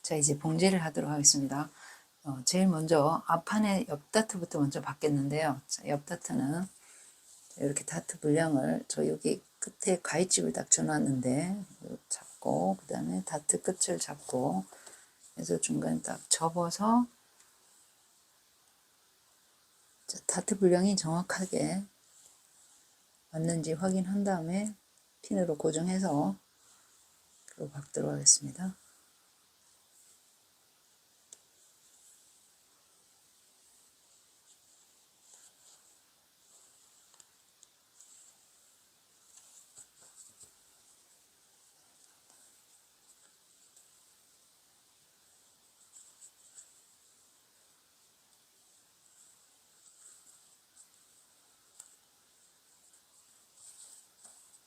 자, 이제 봉제를 하도록 하겠습니다. 제일 먼저 앞판의 옆 다트부터 먼저 받겠는데요. 자, 옆 다트는 이렇게 다트 분량을 저 여기 끝에 가위집을 딱 줘놨는데 잡고, 그 다음에 다트 끝을 잡고 해서 중간에 딱 접어서 다트 분량이 정확하게 맞는지 확인한 다음에 핀으로 고정해서 그리고 박도록 하겠습니다.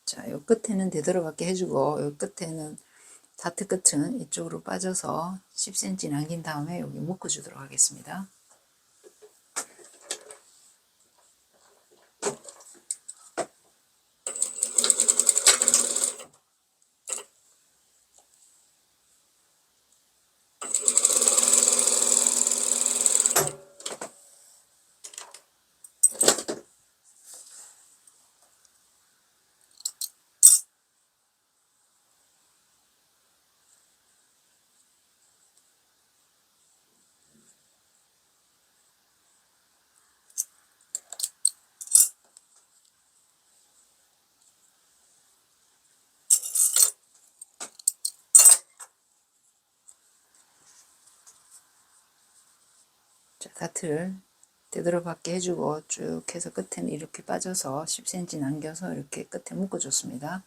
자, 요 끝에는 되돌아받게 해주고, 요 끝에는 다트 끝은 이쪽으로 빠져서 10cm 남긴 다음에 여기 묶어주도록 하겠습니다. 자, 다트를 되돌아받게 해주고 쭉 해서 끝에는 이렇게 빠져서 10cm 남겨서 이렇게 끝에 묶어줬습니다.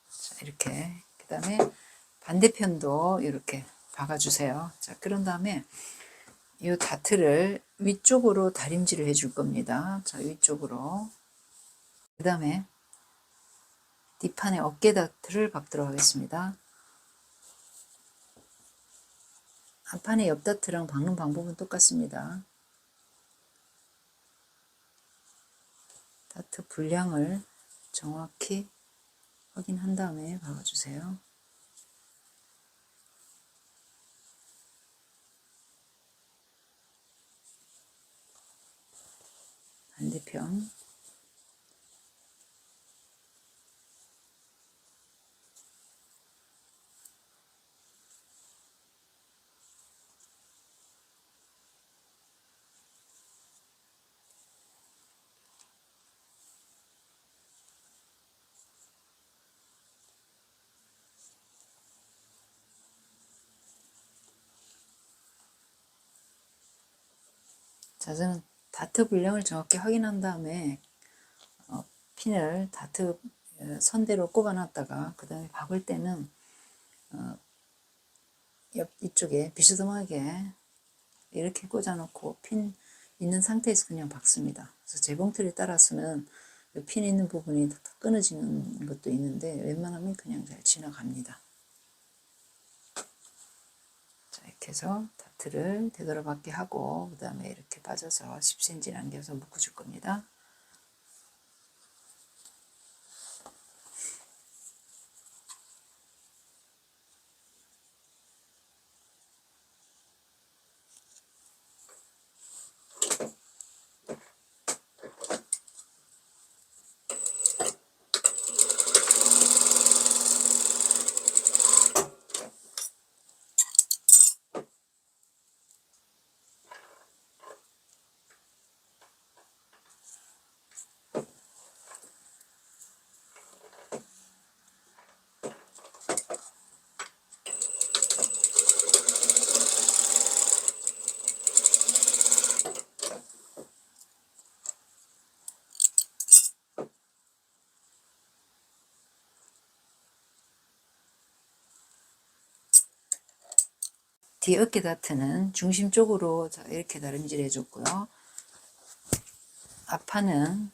자, 이렇게 그 다음에 반대편도 이렇게 박아주세요. 자, 그런 다음에 이 다트를 위쪽으로 다림질을 해줄 겁니다. 자, 위쪽으로. 그 다음에 뒷판에 어깨 다트를 박도록 하겠습니다. 앞판에 옆 다트랑 박는 방법은 똑같습니다. 다트 분량을 정확히 확인한 다음에 박아주세요. 반대편. 자, 저는 다트 분량을 정확히 확인한 다음에 핀을 다트 선대로 꼽아놨다가 그 다음에 박을 때는 옆 이쪽에 비스듬하게 이렇게 꽂아놓고 핀 있는 상태에서 그냥 박습니다. 그래서 재봉틀에 따라서는 핀 있는 부분이 탁탁 끊어지는 것도 있는데 웬만하면 그냥 잘 지나갑니다. 자, 이렇게 해서 다트를 되돌아받게 하고 그 다음에 이렇게 빠져서 10cm 남겨서 묶어줄 겁니다. 뒤에 어깨 다트는 중심 쪽으로 이렇게 다림질 해줬고요. 앞판은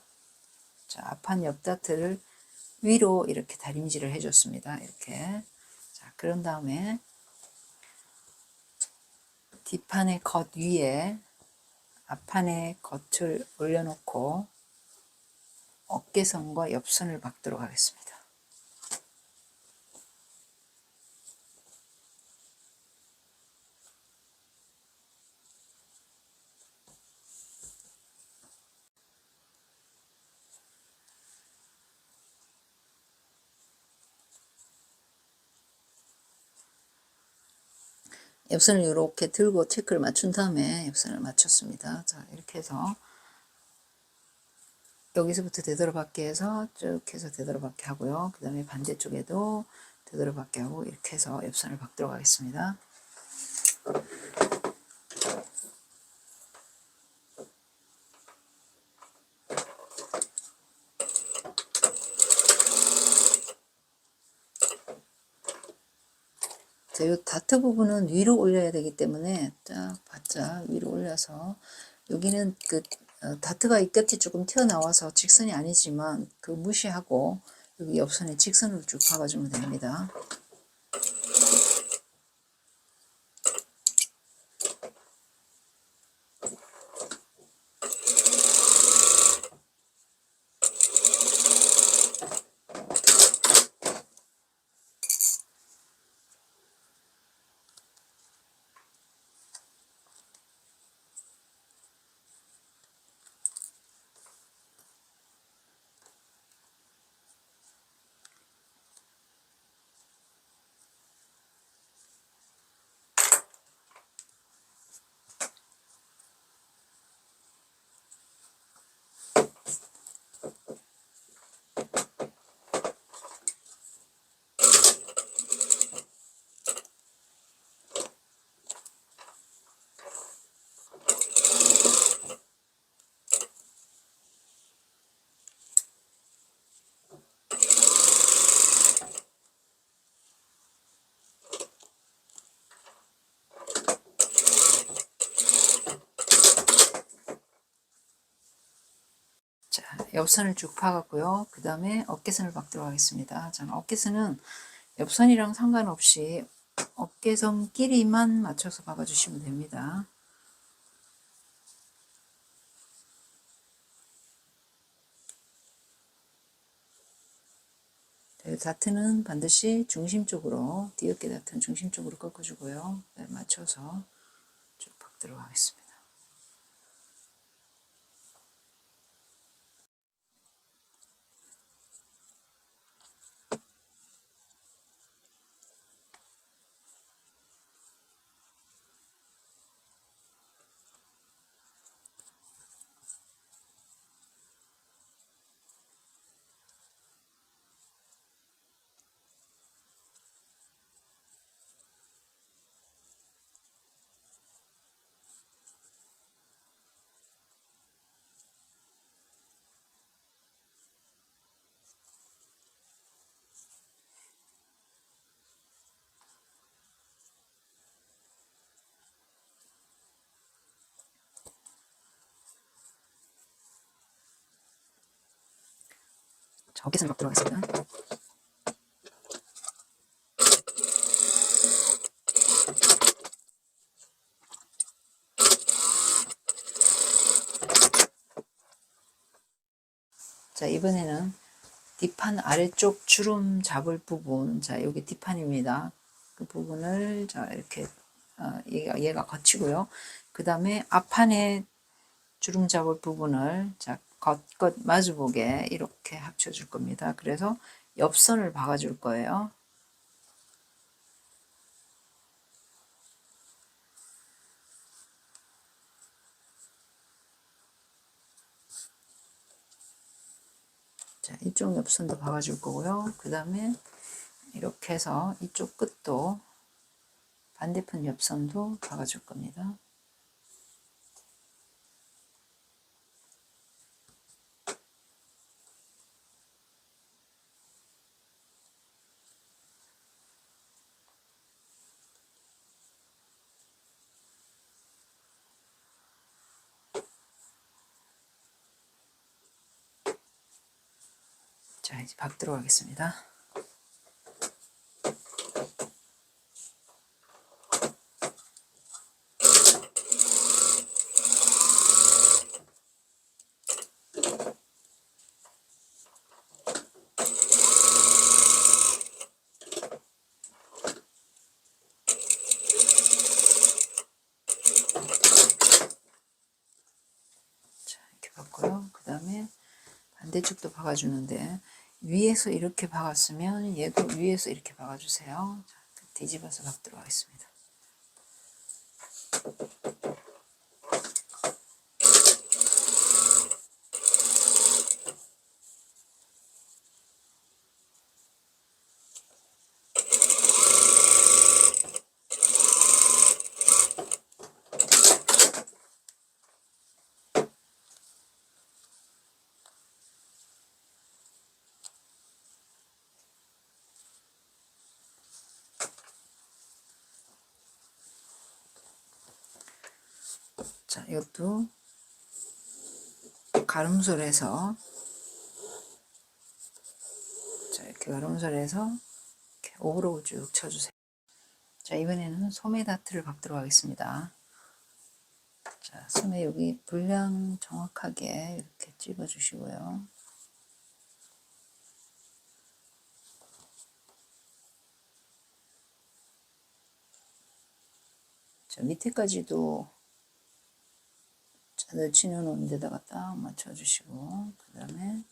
앞판 옆 다트를 위로 이렇게 다림질을 해줬습니다. 이렇게. 자, 그런 다음에 뒷판의 겉 위에 앞판의 겉을 올려놓고 어깨선과 옆선을 박도록 하겠습니다. 옆선을 이렇게 들고 체크를 맞춘 다음에 옆선을 맞췄습니다. 자, 이렇게 해서 여기서부터 되돌아받기 해서 쭉 해서 되돌아받기 하고요. 그 다음에 반대쪽에도 되돌아받기 하고 이렇게 해서 옆선을 박도록 하겠습니다. 자, 이 다트 부분은 위로 올려야 되기 때문에 딱 바짝 위로 올려서 여기는 그 다트가 이 끝이 조금 튀어나와서 직선이 아니지만 그 무시하고 여기 옆선에 직선으로 쭉 박아주면 됩니다. 자, 옆선을 쭉 파갔고요. 그 다음에 어깨선을 박도록 하겠습니다. 자, 어깨선은 옆선이랑 상관없이 어깨선끼리만 맞춰서 박아주시면 됩니다. 다트는 반드시 중심 쪽으로, 뒤어깨 다트는 중심 쪽으로 꺾어주고요. 네, 맞춰서 쭉 박도록 하겠습니다. 자, 어깨선을 박도록 하겠습니다. 자, 이번에는 뒷판 아래쪽 주름 잡을 부분, 자, 여기 뒷판입니다. 그 부분을, 자, 이렇게, 얘가 거치고요. 그 다음에 앞판에 주름 잡을 부분을, 자, 겉 마주보게 이렇게 합쳐줄 겁니다. 그래서 옆선을 박아줄 거예요. 자, 이쪽 옆선도 박아줄 거고요. 그 다음에 이렇게 해서 이쪽 끝도 반대편 옆선도 박아줄 겁니다. 자, 이제 박도록 하겠습니다. 이렇게 박고요. 그 다음에 반대쪽도 박아주는데 위에서 이렇게 박았으면 얘도 위에서 이렇게 박아주세요. 자, 뒤집어서 박도록 하겠습니다. 자, 이것도 가름솔에서, 자, 이렇게 가름솔에서 이렇게 오브록을 쭉 쳐주세요. 자, 이번에는 소매 다트를 박도록 하겠습니다. 자, 소매 여기 분량 정확하게 이렇게 찍어 주시고요. 자, 밑에까지도 자들 치놓은 데다가 딱 맞춰주시고, 그 다음에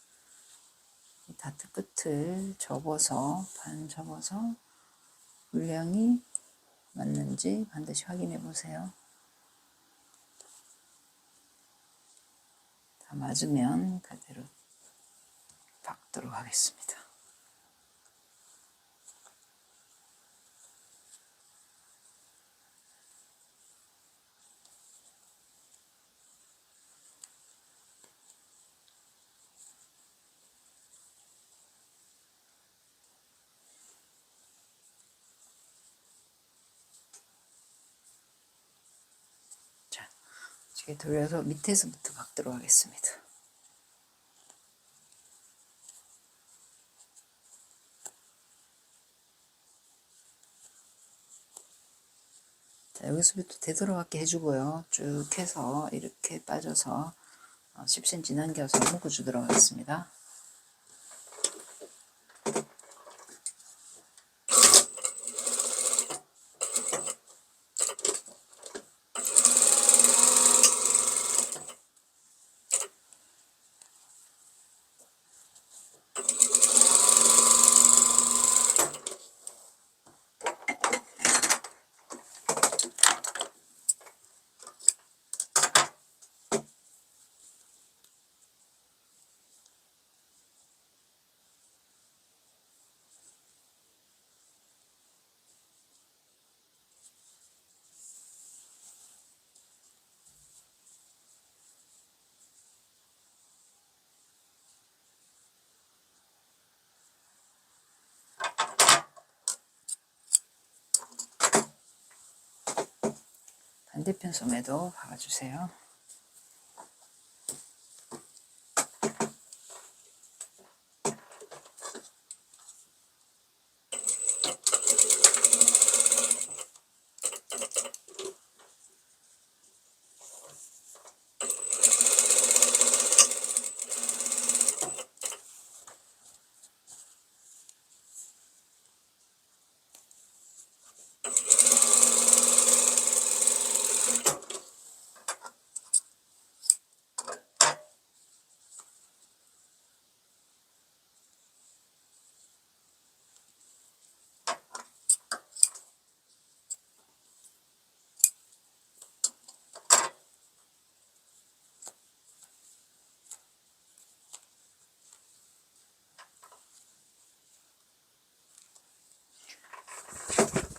이 다트 끝을 접어서, 반 접어서 물량이 맞는지 반드시 확인해 보세요. 다 맞으면 그대로 박도록 하겠습니다. 자, 이렇게 돌려서 밑에서부터 박도록 하겠습니다. 자, 여기서부터 되돌아가게 해주고요. 쭉 해서 이렇게 빠져서 10cm 남겨서 묶어주도록 하겠습니다. 반대편 소매도 박아주세요.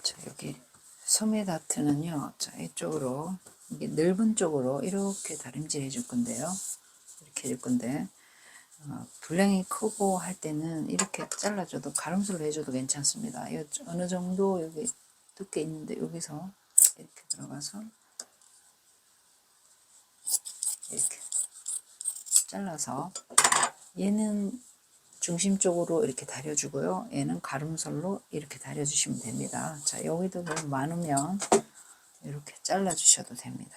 자, 여기 소매 다트는요, 자, 이쪽으로, 이게 넓은 쪽으로 이렇게 다림질 해줄 건데요. 이렇게 해줄 건데, 분량이 크고 할 때는 이렇게 잘라줘도 가름술로 해줘도 괜찮습니다. 어느 정도 여기 두께 있는데 여기서 이렇게 들어가서 이렇게 잘라서 얘는 중심 쪽으로 이렇게 다려주고요. 얘는 가름솔로 이렇게 다려주시면 됩니다. 자, 여기도 너무 많으면 이렇게 잘라주셔도 됩니다.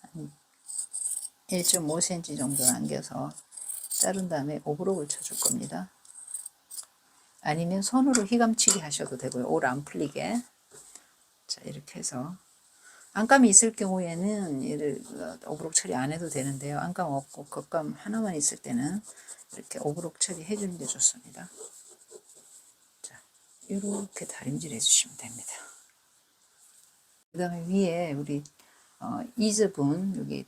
한 1.5cm 정도 남겨서 자른 다음에 오브록을 쳐줄 겁니다. 아니면 손으로 휘감치기 하셔도 되고요. 올 안 풀리게. 자, 이렇게 해서 안감이 있을 경우에는 얘를 오브록 처리 안 해도 되는데요. 안감 없고 겉감 하나만 있을 때는 이렇게 오브록 처리 해주는 게 좋습니다. 자, 이렇게 다림질 해주시면 됩니다. 그 다음에 위에 우리 이즈분 여기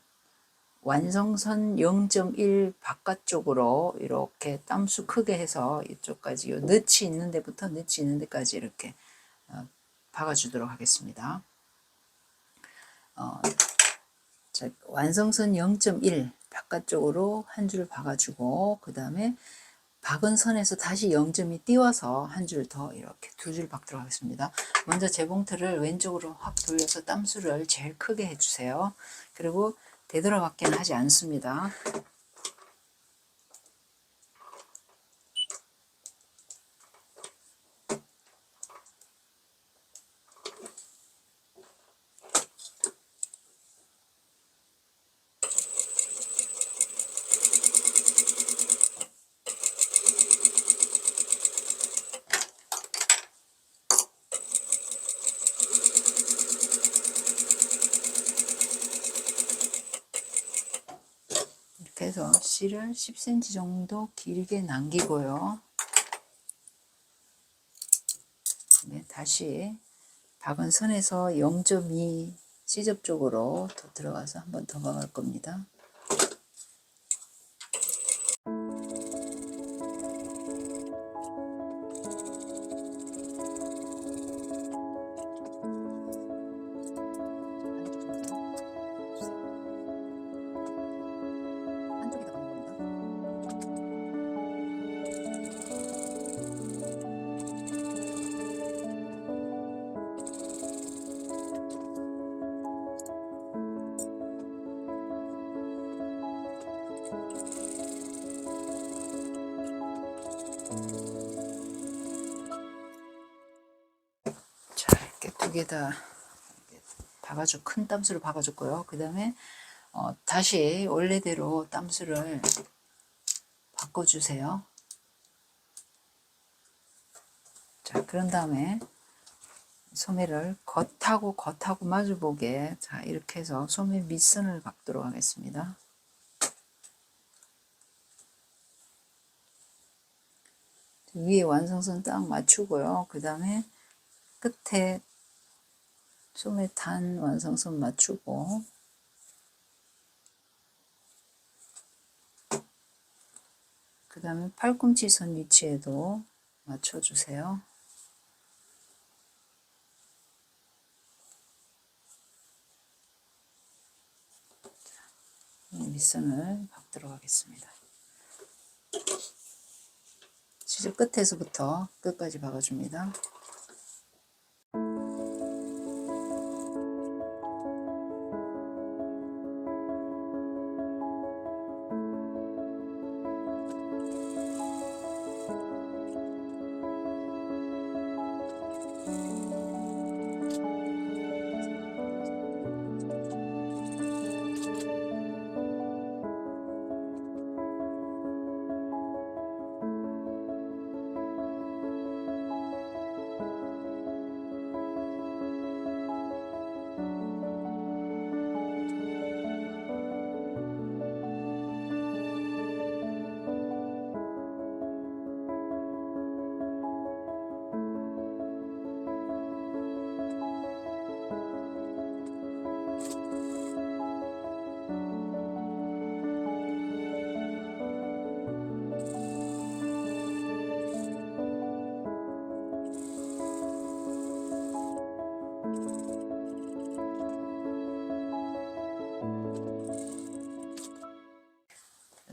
완성선 0.1 바깥쪽으로 이렇게 땀수 크게 해서 이쪽까지 요 넛이 있는 데부터 넛이 있는 데까지 이렇게 박아주도록 하겠습니다. 자, 완성선 0.1 바깥쪽으로 한 줄 박아주고 그 다음에 박은 선에서 다시 0점이 띄워서 한 줄 더 이렇게 2줄 박도록 하겠습니다. 먼저 재봉틀을 왼쪽으로 확 돌려서 땀수를 제일 크게 해주세요. 그리고 되돌아박기는 하지 않습니다. 이렇게 해서 실을 10cm 정도 길게 남기고요. 네, 다시 박은 선에서 0.2 시접 쪽으로 더 들어가서 한 번 더 박을 겁니다. 한쪽에다 박는 겁니다. 자, 이렇게 2개 다 박아주 큰 땀수를 박아줬고요. 그 다음에 다시 원래대로 땀수를 바꿔주세요. 자, 그런 다음에 소매를 겉하고 마주보게, 자, 이렇게 해서 소매 밑선을 박도록 하겠습니다. 위에 완성선 딱 맞추고요. 그 다음에 끝에 소매 단 완성선 맞추고, 그 다음에 팔꿈치 선 위치에도 맞춰주세요. 밑선을 박도록 하겠습니다. 시접 끝에서부터 끝까지 박아줍니다.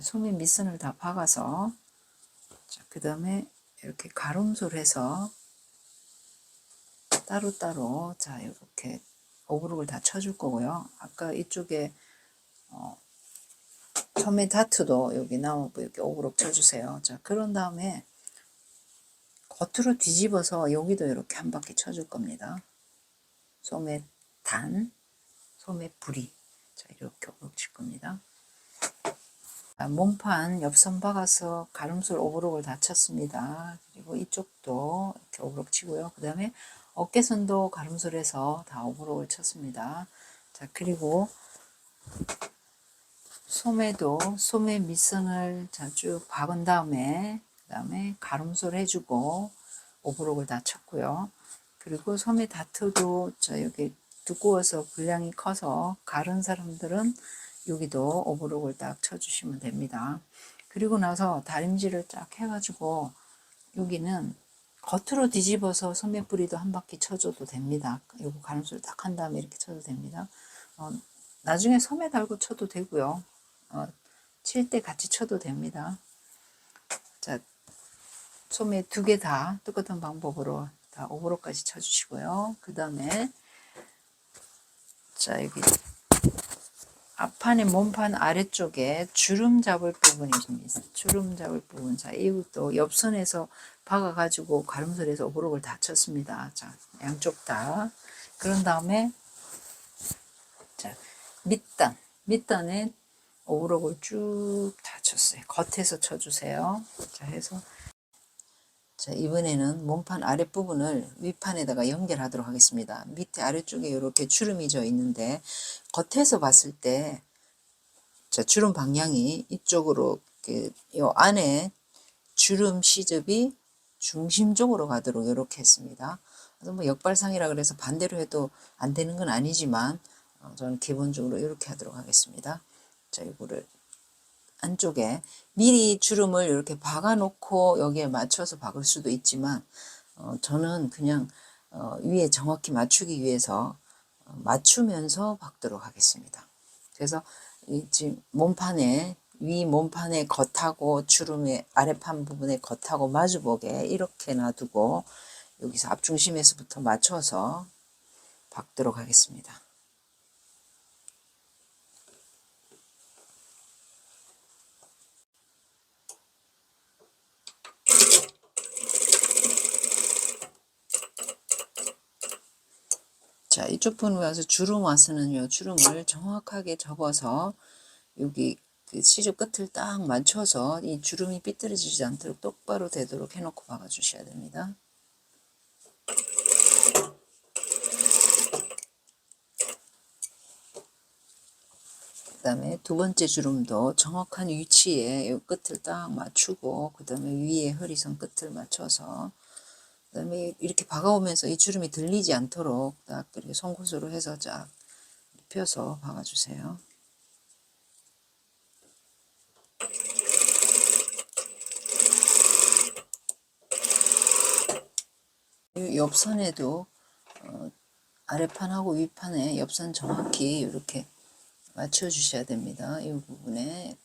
소매 밑선을 다 박아서, 그 다음에 이렇게 가름소를 해서 따로따로, 자, 이렇게 오브록을 다 쳐줄 거고요. 아까 이쪽에 소매 다트도 여기 나오고 이렇게 오브록 쳐주세요. 자, 그런 다음에 겉으로 뒤집어서 여기도 이렇게 한 바퀴 쳐줄 겁니다. 소매 단, 소매 부리, 자, 이렇게 오브록 칠 겁니다. 몸판 옆선 박아서 가름솔 오브록을 다 쳤습니다. 그리고 이쪽도 이렇게 오브록 치고요. 그 다음에 어깨선도 가름솔에서 다 오브록을 쳤습니다. 자, 그리고 소매도 소매 밑선을 쭉 박은 다음에, 그 다음에 가름솔 해주고 오브록을 다 쳤고요. 그리고 소매 다트도 자, 여기 두꺼워서 분량이 커서 가른 사람들은 여기도 오브록을 딱 쳐주시면 됩니다. 그리고 나서 다림질을 쫙 해가지고 여기는 겉으로 뒤집어서 소매뿌리도 한 바퀴 쳐줘도 됩니다. 요거 가름술 딱 한 다음에 이렇게 쳐도 됩니다. 나중에 소매 달고 쳐도 되고요. 칠 때 같이 쳐도 됩니다. 자, 소매 2개 다 똑같은 방법으로 다 오버로까지 쳐주시고요. 그 다음에 자 여기 앞판의 몸판 아래쪽에 주름 잡을 부분이 좀 있어요. 주름 잡을 부분. 자, 이것도 옆선에서 박아가지고 가름선에서 오버록을 다 쳤습니다. 자, 양쪽 다. 그런 다음에, 자, 밑단에 오버록을 쭉 다 쳤어요. 겉에서 쳐주세요. 자, 해서. 자, 이번에는 몸판 아랫부분을 윗판에다가 연결하도록 하겠습니다. 밑에 아래쪽에 이렇게 주름이 져 있는데, 겉에서 봤을 때, 자, 주름 방향이 이쪽으로 요 안에 주름 시접이 중심 쪽으로 가도록 이렇게 했습니다. 그래서 뭐 역발상이라 그래서 반대로 해도 안 되는 건 아니지만 저는 기본적으로 이렇게 하도록 하겠습니다. 자, 이거를 안쪽에 미리 주름을 이렇게 박아 놓고 여기에 맞춰서 박을 수도 있지만 저는 그냥 위에 정확히 맞추기 위해서 맞추면서 박도록 하겠습니다. 그래서 지금 몸판에 위 몸판의 겉하고 주름의 아래판 부분의 겉하고 마주보게 이렇게 놔두고 여기서 앞중심에서부터 맞춰서 박도록 하겠습니다. 자, 이쪽 부분 와서 주름 와서는요, 주름을 정확하게 접어서 여기 그 시접 끝을 딱 맞춰서 이 주름이 삐뚤어지지 않도록 똑바로 되도록 해놓고 박아주셔야 됩니다. 그 다음에 두 번째 주름도 정확한 위치에 이 끝을 딱 맞추고 그 다음에 위에 허리선 끝을 맞춰서 그 다음에 이렇게 박아오면서 이 주름이 들리지 않도록 딱 이렇게 송곳으로 해서 쫙 펴서 박아주세요. 이 옆선에도 아래판하고 윗판에 옆선 정확히 이렇게 맞춰 주셔야 됩니다. 이 부분에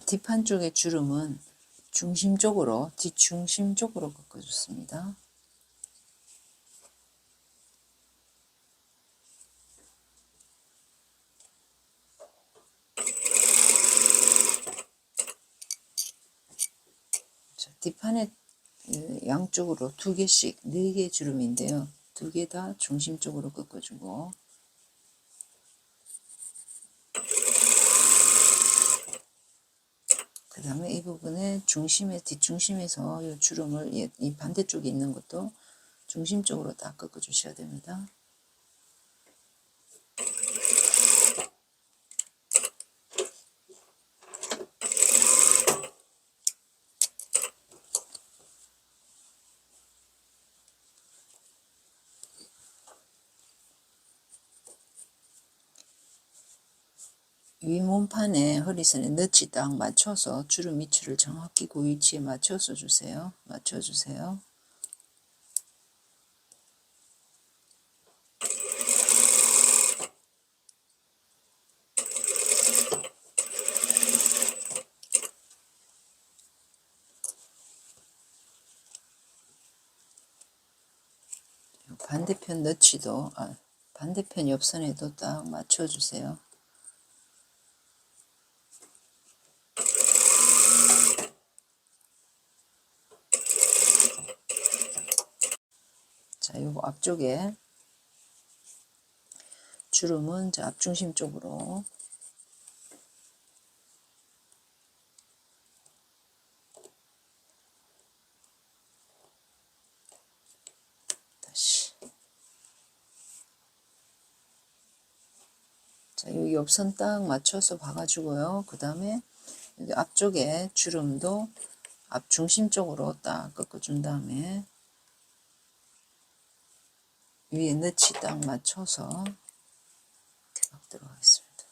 뒷판 쪽의 주름은 중심 쪽으로 뒷중심 쪽으로 꺾어줬습니다. 자, 뒷판에 양쪽으로 2개씩 4개 주름인데요. 2개 다 중심 쪽으로 꺾어주고 그 다음에 이 부분에 뒷중심에서 이 주름을 이 반대쪽에 있는 것도 중심 쪽으로 딱 꺾어 주셔야 됩니다. 윗몸판에 허리선에 넛이 딱 맞춰서 주름 위치를 정확히 그 위치에 맞춰서 주세요. 맞춰주세요. 반대편 너치도 반대편 옆선에도 딱 맞춰주세요. 자, 요거 앞쪽에 주름은 자, 앞중심 쪽으로 다시 자, 요 옆선 딱 맞춰서 박아주고요. 그 다음에 여기 앞쪽에 주름도 앞중심 쪽으로 딱 꺾어준 다음에 위에 넛이 딱 맞춰서 이렇게 박도록 하겠습니다.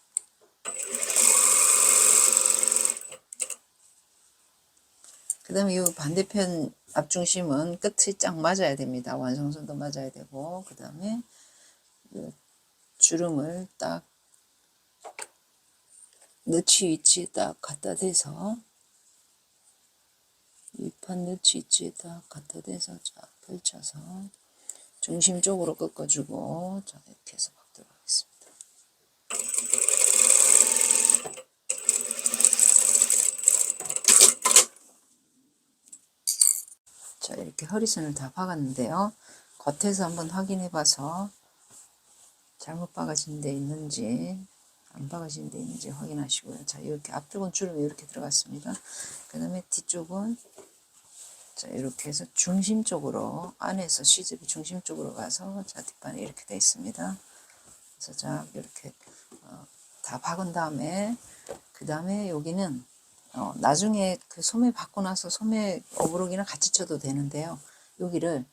그 다음에 이 반대편 앞중심은 끝이 쫙 맞아야 됩니다. 완성선도 맞아야 되고, 그 다음에 주름을 딱 너치 위치에 딱 갖다 대서, 윗판 너치 위치에 딱 갖다 대서 쫙 펼쳐서 중심 쪽으로 꺾어주고, 자, 이렇게 해서 박도록 하겠습니다. 자, 이렇게 허리선을 다 박았는데요. 겉에서 한번 확인해 봐서 잘못 박아진 데 있는지 안 박아진 데 있는지 확인하시고요. 자, 이렇게 앞쪽은 주름이 이렇게 들어갔습니다. 그 다음에 뒤쪽은 자, 이렇게 해서 중심 쪽으로, 안에서 시접이 중심 쪽으로 가서, 자, 뒷판이 이렇게 되어 있습니다. 그래서 자, 이렇게 다 박은 다음에, 그 다음에 여기는 나중에 그 소매 받고 나서 소매 오브록이랑 같이 쳐도 되는데요. 여기를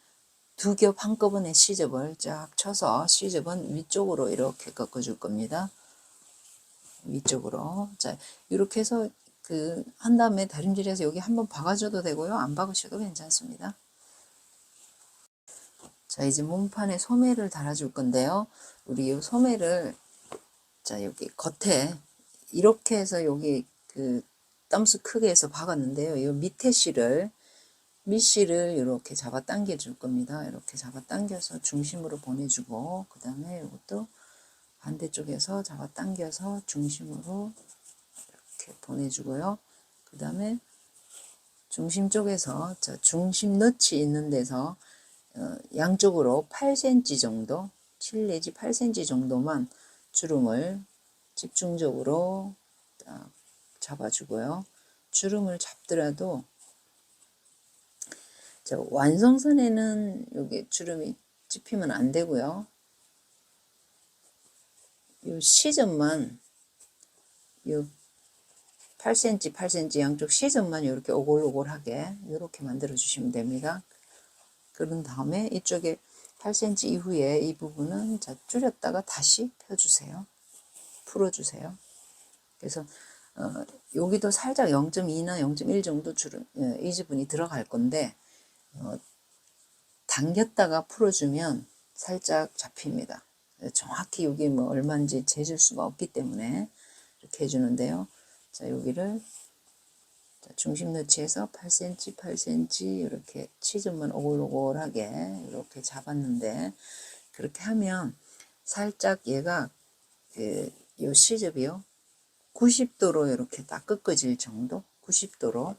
두 겹 한꺼번에 시접을 쫙 쳐서, 시접은 위쪽으로 이렇게 꺾어줄 겁니다. 위쪽으로. 자, 이렇게 해서 한 다음에 다림질해서 여기 한번 박아줘도 되고요. 안 박으셔도 괜찮습니다. 자, 이제 몸판에 소매를 달아줄 건데요. 우리 이 소매를, 자, 여기 겉에, 이렇게 해서 여기 땀수 크게 해서 박았는데요. 이 밑에 밑실을 이렇게 잡아 당겨 줄 겁니다. 이렇게 잡아 당겨서 중심으로 보내주고, 그 다음에 이것도 반대쪽에서 잡아 당겨서 중심으로 이렇게 보내주고요. 그 다음에 중심 쪽에서, 자, 중심 너치 있는 데서 양쪽으로 8cm 정도, 7 내지 8cm 정도만 주름을 집중적으로 딱 잡아주고요. 주름을 잡더라도, 자, 완성선에는 여기 주름이 찝히면 안 되고요. 이 시접만, 이 8cm, 8cm 양쪽 시접만 이렇게 오골오골하게 이렇게 만들어 주시면 됩니다. 그런 다음에 이쪽에 8cm 이후에 이 부분은 자, 줄였다가 다시 펴주세요. 풀어주세요. 그래서 여기도 살짝 0.2나 0.1 정도 주름, 이 부분이 들어갈 건데 당겼다가 풀어주면 살짝 잡힙니다. 정확히 여기 뭐 얼마인지 재줄 수가 없기 때문에 이렇게 해주는데요. 자, 여기를 중심 너치에서 8cm, 8cm 이렇게 치즈만 오글오글하게 이렇게 잡았는데, 그렇게 하면 살짝 얘가 요 시접이요 90도로 이렇게 딱 꺾어질 정도, 90도로,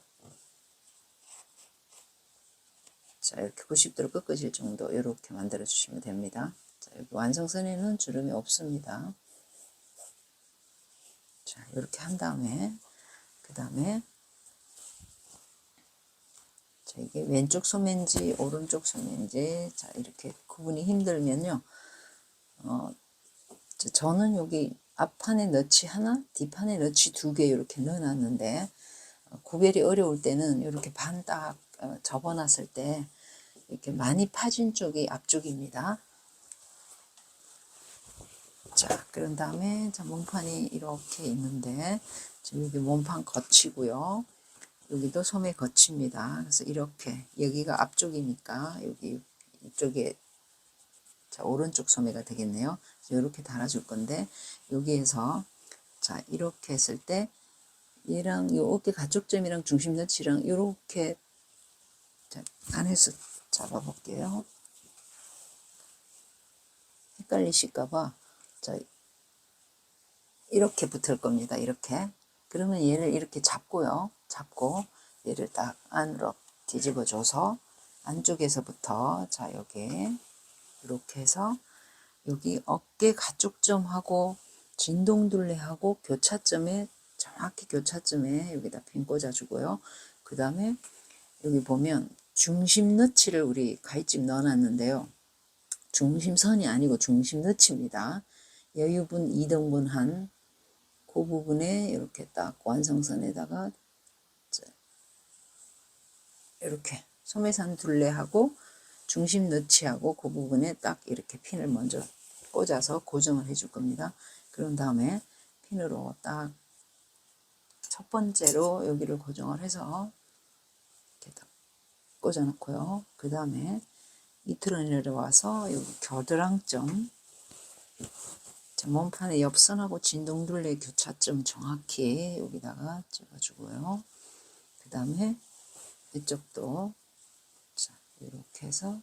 자, 이렇게 90도로 꺾어질 정도 이렇게 만들어 주시면 됩니다. 자, 여기 완성선에는 주름이 없습니다. 자, 이렇게 한 다음에 그 다음에 자, 이게 왼쪽 소매인지 오른쪽 소매인지, 자, 이렇게 구분이 힘들면요, 저는 여기 앞판에 너치 하나, 뒷판에 너치 두 개 이렇게 넣어놨는데, 구별이 어려울 때는 이렇게 반 딱 접어놨을 때 이렇게 많이 파진 쪽이 앞쪽입니다. 자, 그런 다음에 자, 몸판이 이렇게 있는데, 지금 여기 몸판 거치고요. 여기도 소매 거칩니다. 그래서 이렇게, 여기가 앞쪽이니까 여기 이쪽에, 자, 오른쪽 소매가 되겠네요. 이렇게 달아줄 건데, 여기에서 자, 이렇게 했을 때 얘랑 이 어깨 가축점이랑 중심 너치랑 이렇게, 자, 안에서 잡아 볼게요. 헷갈리실까봐, 자, 이렇게 붙을 겁니다. 이렇게. 그러면 얘를 이렇게 잡고요. 잡고 얘를 딱 안으로 뒤집어 줘서 안쪽에서부터, 자, 여기 이렇게 해서 여기 어깨 가축점하고 진동둘레하고 교차점에, 정확히 교차점에 여기다 핀 꽂아 주고요. 그 다음에 여기 보면 중심 너치를 우리 가위집 넣어 놨는데요. 중심선이 아니고 중심 너치입니다. 여유분 2등분 한 그 부분에 이렇게 딱 완성선에다가 이렇게 소매산 둘레하고 중심 너치하고 그 부분에 딱 이렇게 핀을 먼저 꽂아서 고정을 해줄 겁니다. 그런 다음에 핀으로 딱 첫 번째로 여기를 고정을 해서 꽂아 놓고요. 그 다음에 밑으로 내려와서 여기 겨드랑점, 몸판의 옆선하고 진동둘레 교차점 정확히 여기다가 찍어주고요. 그 다음에 이쪽도 자, 이렇게 해서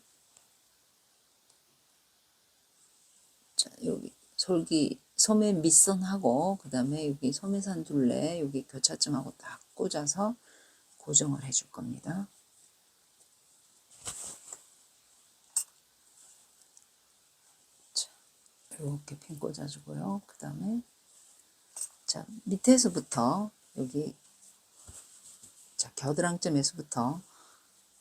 자, 여기 솔기 소매 밑선하고 그 다음에 여기 소매산 둘레 여기 교차점하고 딱 꽂아서 고정을 해줄 겁니다. 자, 이렇게 핀 꽂아주고요. 그 다음에 자, 밑에서부터 여기 자, 겨드랑점에서부터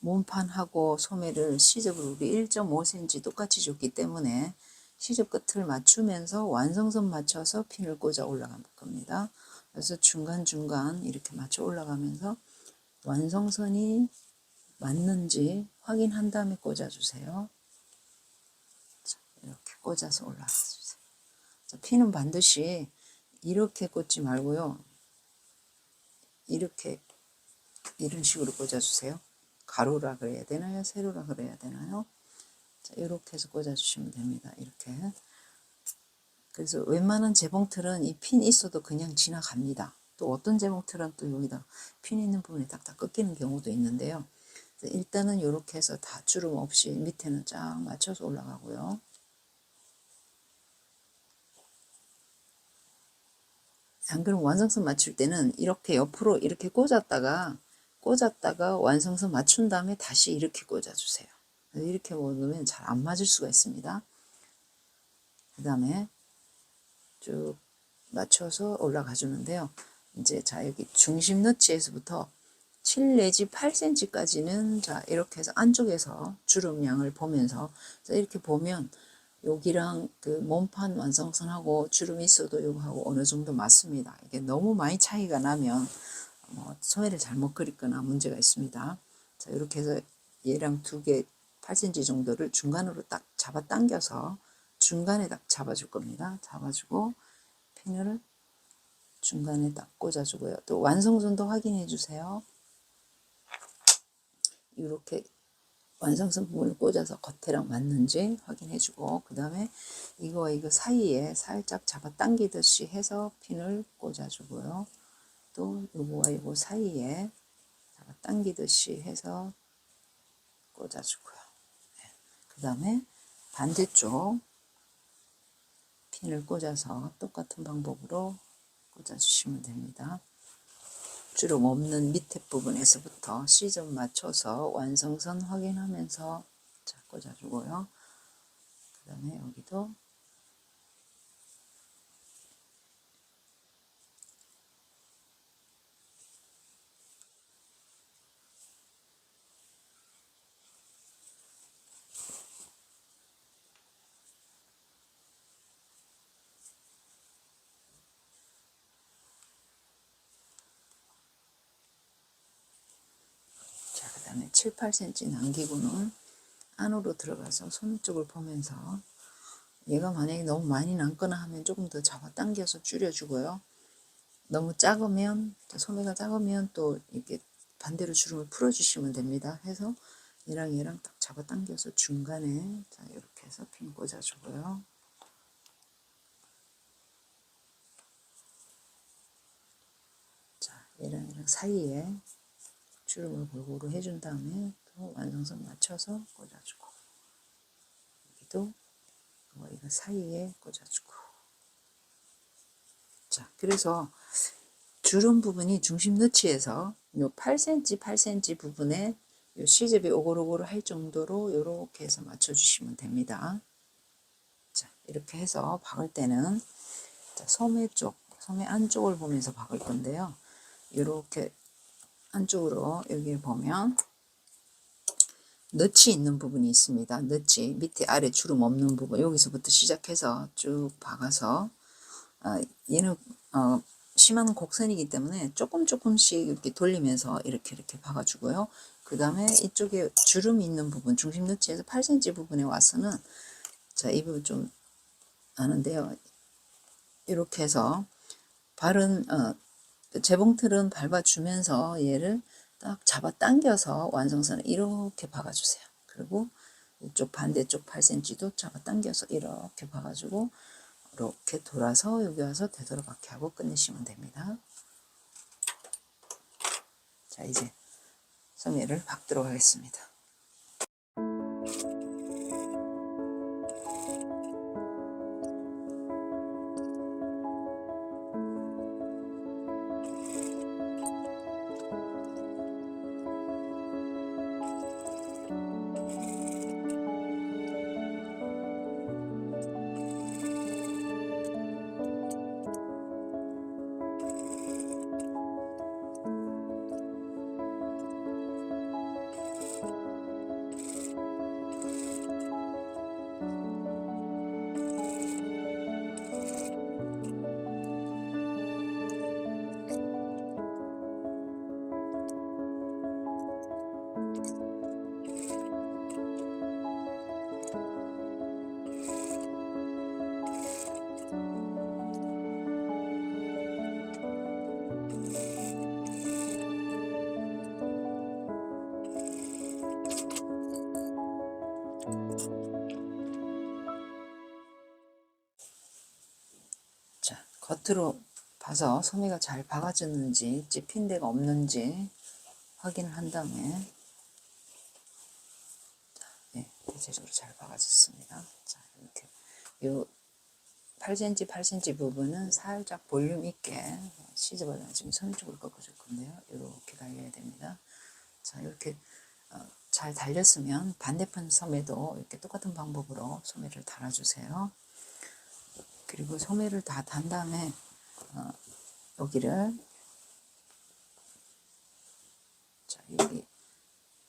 몸판하고 소매를 시접을 우리 1.5cm 똑같이 줬기 때문에 시접 끝을 맞추면서 완성선 맞춰서 핀을 꽂아 올라갈 겁니다. 그래서 중간중간 이렇게 맞춰 올라가면서 완성선이 맞는지 확인한 다음에 꽂아주세요. 자, 이렇게 꽂아서 올라가주세요. 자, 핀은 반드시 이렇게 꽂지 말고요. 이렇게 이런 식으로 꽂아주세요. 가로라 그래야 되나요? 세로라 그래야 되나요? 자, 이렇게 해서 꽂아주시면 됩니다. 이렇게. 그래서 웬만한 재봉틀은 이 핀 있어도 그냥 지나갑니다. 또 어떤 재봉틀은 또 여기다 핀 있는 부분이 딱딱 끊기는 경우도 있는데요. 일단은 이렇게 해서 다 주름 없이 밑에는 쫙 맞춰서 올라가고요. 안 그러면 완성선 맞출 때는 이렇게 옆으로 이렇게 꽂았다가 완성선 맞춘 다음에 다시 이렇게 꽂아주세요. 이렇게 놓으면 잘 안 맞을 수가 있습니다. 그 다음에 쭉 맞춰서 올라가 주는데요. 이제 자, 여기 중심 너치에서부터 7 내지 8cm까지는 자, 이렇게 해서 안쪽에서 주름량을 보면서 자, 이렇게 보면 여기랑 그 몸판 완성선하고 주름이 있어도 요거하고 어느 정도 맞습니다. 이게 너무 많이 차이가 나면 소매를 잘못 그렸거나 문제가 있습니다. 자, 이렇게 해서 얘랑 두 개 8cm 정도를 중간으로 딱 잡아 당겨서 중간에 딱 잡아줄 겁니다. 잡아주고 핀을 중간에 딱 꽂아주고요. 또 완성선도 확인해 주세요. 이렇게 완성선 부분을 꽂아서 겉에랑 맞는지 확인해 주고 그 다음에 이거와 이거 사이에 살짝 잡아 당기듯이 해서 핀을 꽂아 주고요. 또 요거와 요거 사이에 잡아 당기듯이 해서 꽂아 주고요. 그 다음에 반대쪽 핀을 꽂아서 똑같은 방법으로 꽂아 주시면 됩니다. 주름 없는 밑에 부분에서부터 시접 맞춰서 완성선 확인하면서 자, 꽂아주고요. 그 다음에 여기도 자, 그 다음에 7, 8cm 남기고는 안으로 들어가서 소매 쪽을 보면서 얘가 만약에 너무 많이 남거나 하면 조금 더 잡아당겨서 줄여주고요. 너무 작으면 소매가 작으면 또 이렇게 반대로 주름을 풀어주시면 됩니다. 해서 얘랑 딱 잡아당겨서 중간에 자 이렇게 해서 핀 꽂아주고요. 자 얘랑 사이에 주름을 골고루 해준 다음에 또 완성선 맞춰서 꽂아주고 여기도 이거 사이에 꽂아주고 자 그래서 주름 부분이 중심 너치에서 요 8cm 8cm 부분에 요 시접이 오글오글 할 정도로 이렇게 해서 맞춰주시면 됩니다. 자 이렇게 해서 박을 때는 자, 소매 안쪽을 보면서 박을 건데요. 이렇게 안쪽으로 여기 보면 너치 있는 부분이 있습니다. 너치 밑에 아래 주름 없는 부분 여기서부터 시작해서 쭉 박아서 얘는 심한 곡선이기 때문에 조금씩 이렇게 돌리면서 이렇게 박아주고요. 그 다음에 이쪽에 주름이 있는 부분 중심 너치에서 8cm 부분에 와서는 자, 이 부분 좀 아는데요. 이렇게 해서 재봉틀은 밟아주면서 얘를 딱 잡아 당겨서 완성선을 이렇게 박아주세요. 그리고 이쪽 반대쪽 8cm도 잡아 당겨서 이렇게 박아주고 이렇게 돌아서 여기 와서 되돌아박기 하고 끝내시면 됩니다. 자, 이제 소매를 박도록 하겠습니다. 자, 겉으로 봐서 소매가 잘 박아졌는지 찝힌 데가 없는지 확인을 한 다음에 네, 대체적으로 잘 박아졌습니다. 자, 이렇게 요 8cm, 8cm 부분은 살짝 볼륨 있게 시접을 나중에 소매 쪽으로 꺾어줄 건데요. 이렇게 달려야 됩니다. 자, 이렇게 잘 달렸으면 반대편 소매도 이렇게 똑같은 방법으로 소매를 달아주세요. 그리고 소매를 다 단 다음에 여기를 자, 여기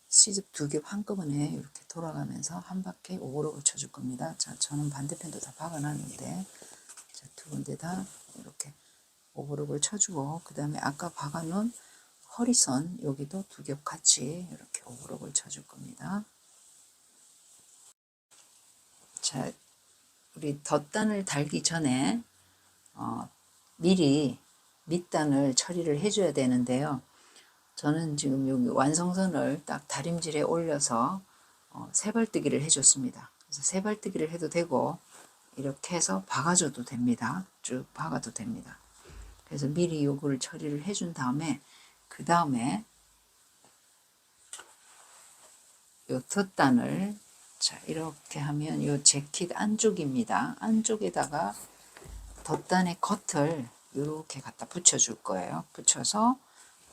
시접 2겹 한꺼번에 이렇게 돌아가면서 한 바퀴 오버록을 쳐줄 겁니다. 자, 저는 반대편도 다 박아놨는데 자, 두 군데 다 이렇게 오버록을 쳐주고 그 다음에 아까 박아놓은 허리선 여기도 2겹 같이 이렇게 오버록을 쳐줄 겁니다. 자, 우리 덧단을 달기 전에 미리 밑단을 처리를 해줘야 되는데요. 저는 지금 여기 완성선을 딱 다림질에 올려서 세발뜨기를 해줬습니다. 그래서 세발뜨기를 해도 되고 이렇게 해서 박아줘도 됩니다. 쭉 박아도 됩니다. 그래서 미리 요거를 처리를 해준 다음에 그 다음에 요 덧단을 자 이렇게 하면 요 재킷 안쪽입니다. 안쪽에다가 덧단의 겉을 이렇게 갖다 붙여줄 거예요. 붙여서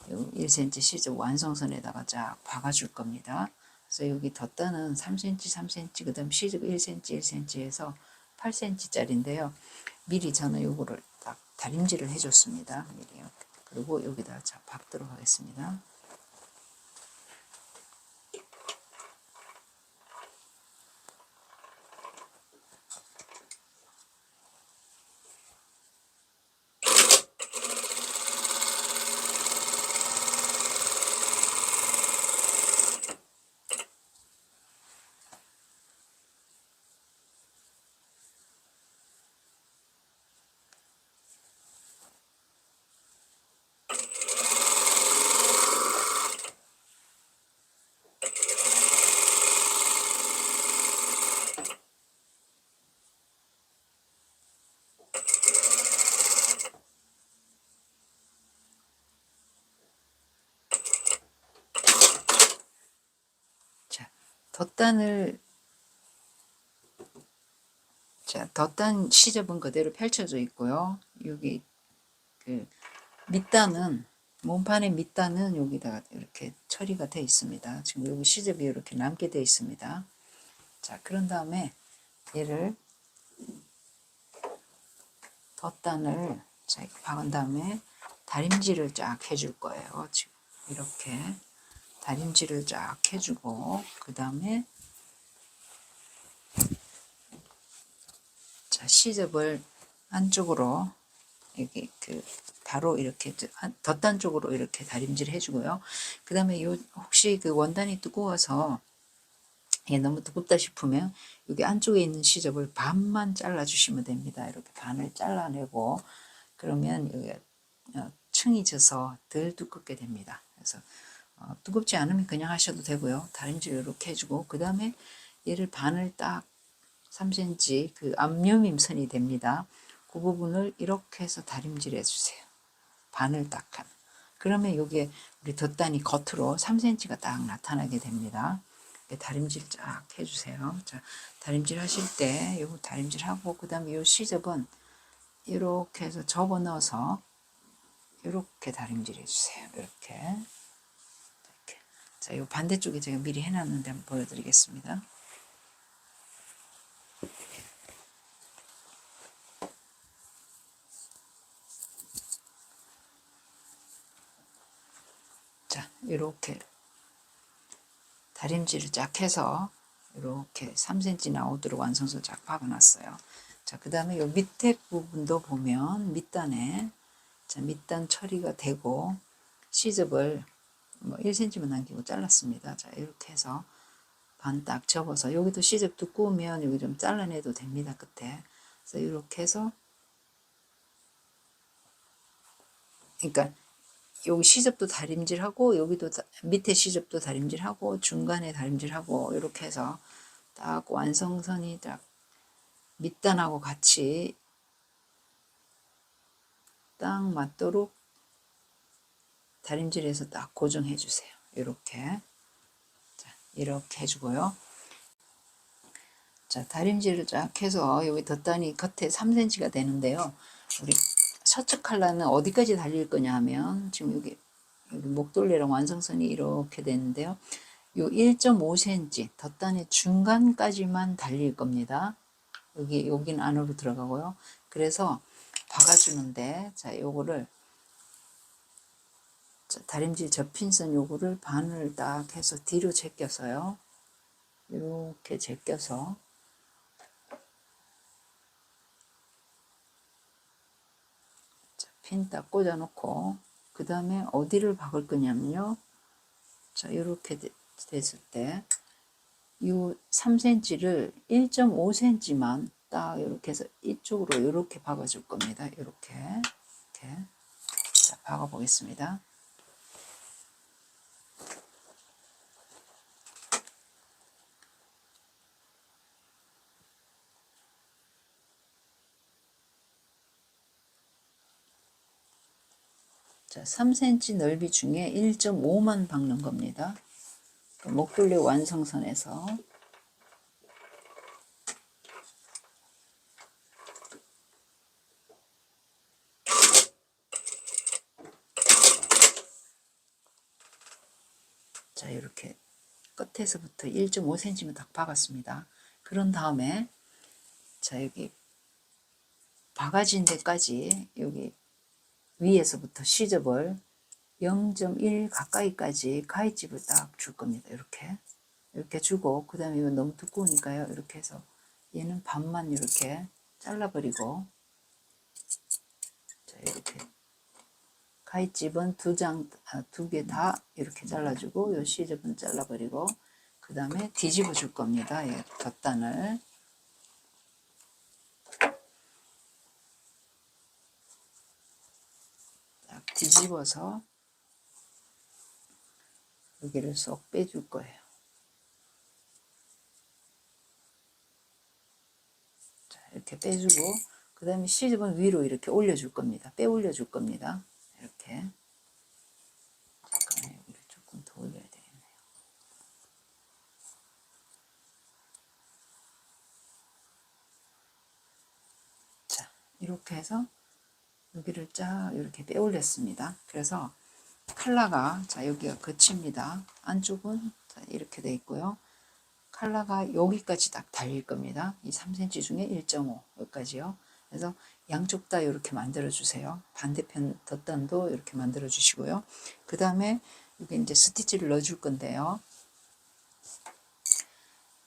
1cm 시접 완성선에다가 쫙 박아줄 겁니다. 그래서 여기 덧단은 3cm, 3cm, 그 다음 시접 1cm, 1cm 해서 8cm 짜리인데요. 미리 저는 요거를 딱 다림질을 해줬습니다. 미리. 그리고 여기다 자 박도록 하겠습니다. 덧단을 자 덧단 시접은 그대로 펼쳐져 있고요. 여기 그 밑단은 몸판의 밑단은 여기다가 이렇게 처리가 되어 있습니다. 지금 여기 시접이 이렇게 남게 되어 있습니다. 자 그런 다음에 얘를 덧단을 자 이렇게 박은 다음에 다림질을 쫙 해줄 거예요. 지금 이렇게 다림질을 쫙 해주고 그 다음에 자 시접을 안쪽으로 여기 그 바로 이렇게 덧단 쪽으로 이렇게 다림질 해주고요. 그 다음에 요 혹시 그 원단이 두꺼워서 예, 너무 두껍다 싶으면 여기 안쪽에 있는 시접을 반만 잘라 주시면 됩니다. 이렇게 반을 잘라내고 그러면 여기 층이 져서 덜 두껍게 됩니다. 그래서 두껍지 않으면 그냥 하셔도 되고요. 다림질 이렇게 해주고 그 다음에 얘를 반을 딱 3cm 그 앞여밈선이 됩니다. 그 부분을 이렇게 해서 다림질 해주세요. 반을 딱 하면. 그러면 여기에 우리 덧단이 겉으로 3cm가 딱 나타나게 됩니다. 다림질 쫙 해주세요. 자, 다림질 하실 때 요 다림질 하고 그 다음에 요 시접은 이렇게 해서 접어 넣어서 이렇게 다림질 해주세요. 이렇게. 자, 요 반대쪽에 제가 미리 해놨는데 한번 보여드리겠습니다. 자, 이렇게 다림질을 쫙 해서 이렇게 3cm 나오도록 완성선 쫙 박아놨어요. 자, 그 다음에 요 밑에 부분도 보면 밑단에 자, 밑단 처리가 되고 시접을 뭐 1cm만 남기고 잘랐습니다. 자, 이렇게 해서 반 딱 접어서 여기도 시접 두꺼우면 여기 좀 잘라내도 됩니다. 끝에. 그래서 이렇게 해서 그러니까 여기 시접도 다림질하고 여기도 밑에 시접도 다림질하고 중간에 다림질하고 이렇게 해서 딱 완성선이 딱 밑단하고 같이 딱 맞도록 다림질해서 딱 고정해 주세요. 이렇게. 자, 이렇게 해주고요. 자, 다림질을 쫙 해서 여기 덧단이 겉에 3cm가 되는데요. 우리 셔츠 컬러는 어디까지 달릴 거냐 하면 지금 여기 목돌레랑 완성선이 이렇게 되는데요. 요 1.5cm 덧단의 중간까지만 달릴 겁니다. 여기는 안으로 들어가고요. 그래서 박아주는데 자, 요거를 다림질 접힌 선 요거를 반을 딱 해서 뒤로 제껴서요. 이렇게 제껴서 핀 딱 꽂아 놓고 그 다음에 어디를 박을 거냐면요. 자, 이렇게 됐을 때 이 3cm를 1.5cm만 딱 이렇게 해서 이쪽으로 이렇게 박아 줄 겁니다. 이렇게 자, 박아 보겠습니다. 자, 3cm 넓이 중에 1.5만 박는 겁니다. 목돌레 완성선에서 자, 이렇게 끝에서부터 1.5cm만 딱 박았습니다. 그런 다음에 자, 여기 박아진 데까지 여기 위에서부터 시접을 0.1 가까이까지 가위집을 딱 줄 겁니다. 이렇게 주고 그 다음에 이거 너무 두꺼우니까요. 이렇게 해서 얘는 반만 이렇게 잘라버리고 자, 이렇게 가위집은 두 개 다 이렇게 잘라주고 요 시접은 잘라버리고 그 다음에 뒤집어 줄 겁니다. 예, 덧단을 딱 뒤집어서 여기를 쏙 빼줄 거예요. 자, 이렇게 빼주고 그 다음에 시접은 위로 이렇게 올려줄 겁니다. 빼 올려줄 겁니다. 이렇게 잠깐만 여기를 조금 더 올려야 되겠네요. 자, 이렇게 해서 여기를 쫙 이렇게 빼 올렸습니다. 그래서 칼라가 자, 여기가 끝입니다. 안쪽은 자, 이렇게 돼 있고요. 칼라가 여기까지 딱 달릴 겁니다. 이 3cm 중에 1.5 여기까지요. 그래서 양쪽 다 이렇게 만들어 주세요. 반대편 덧단도 이렇게 만들어 주시고요. 그 다음에 여기 이제 스티치를 넣어 줄 건데요.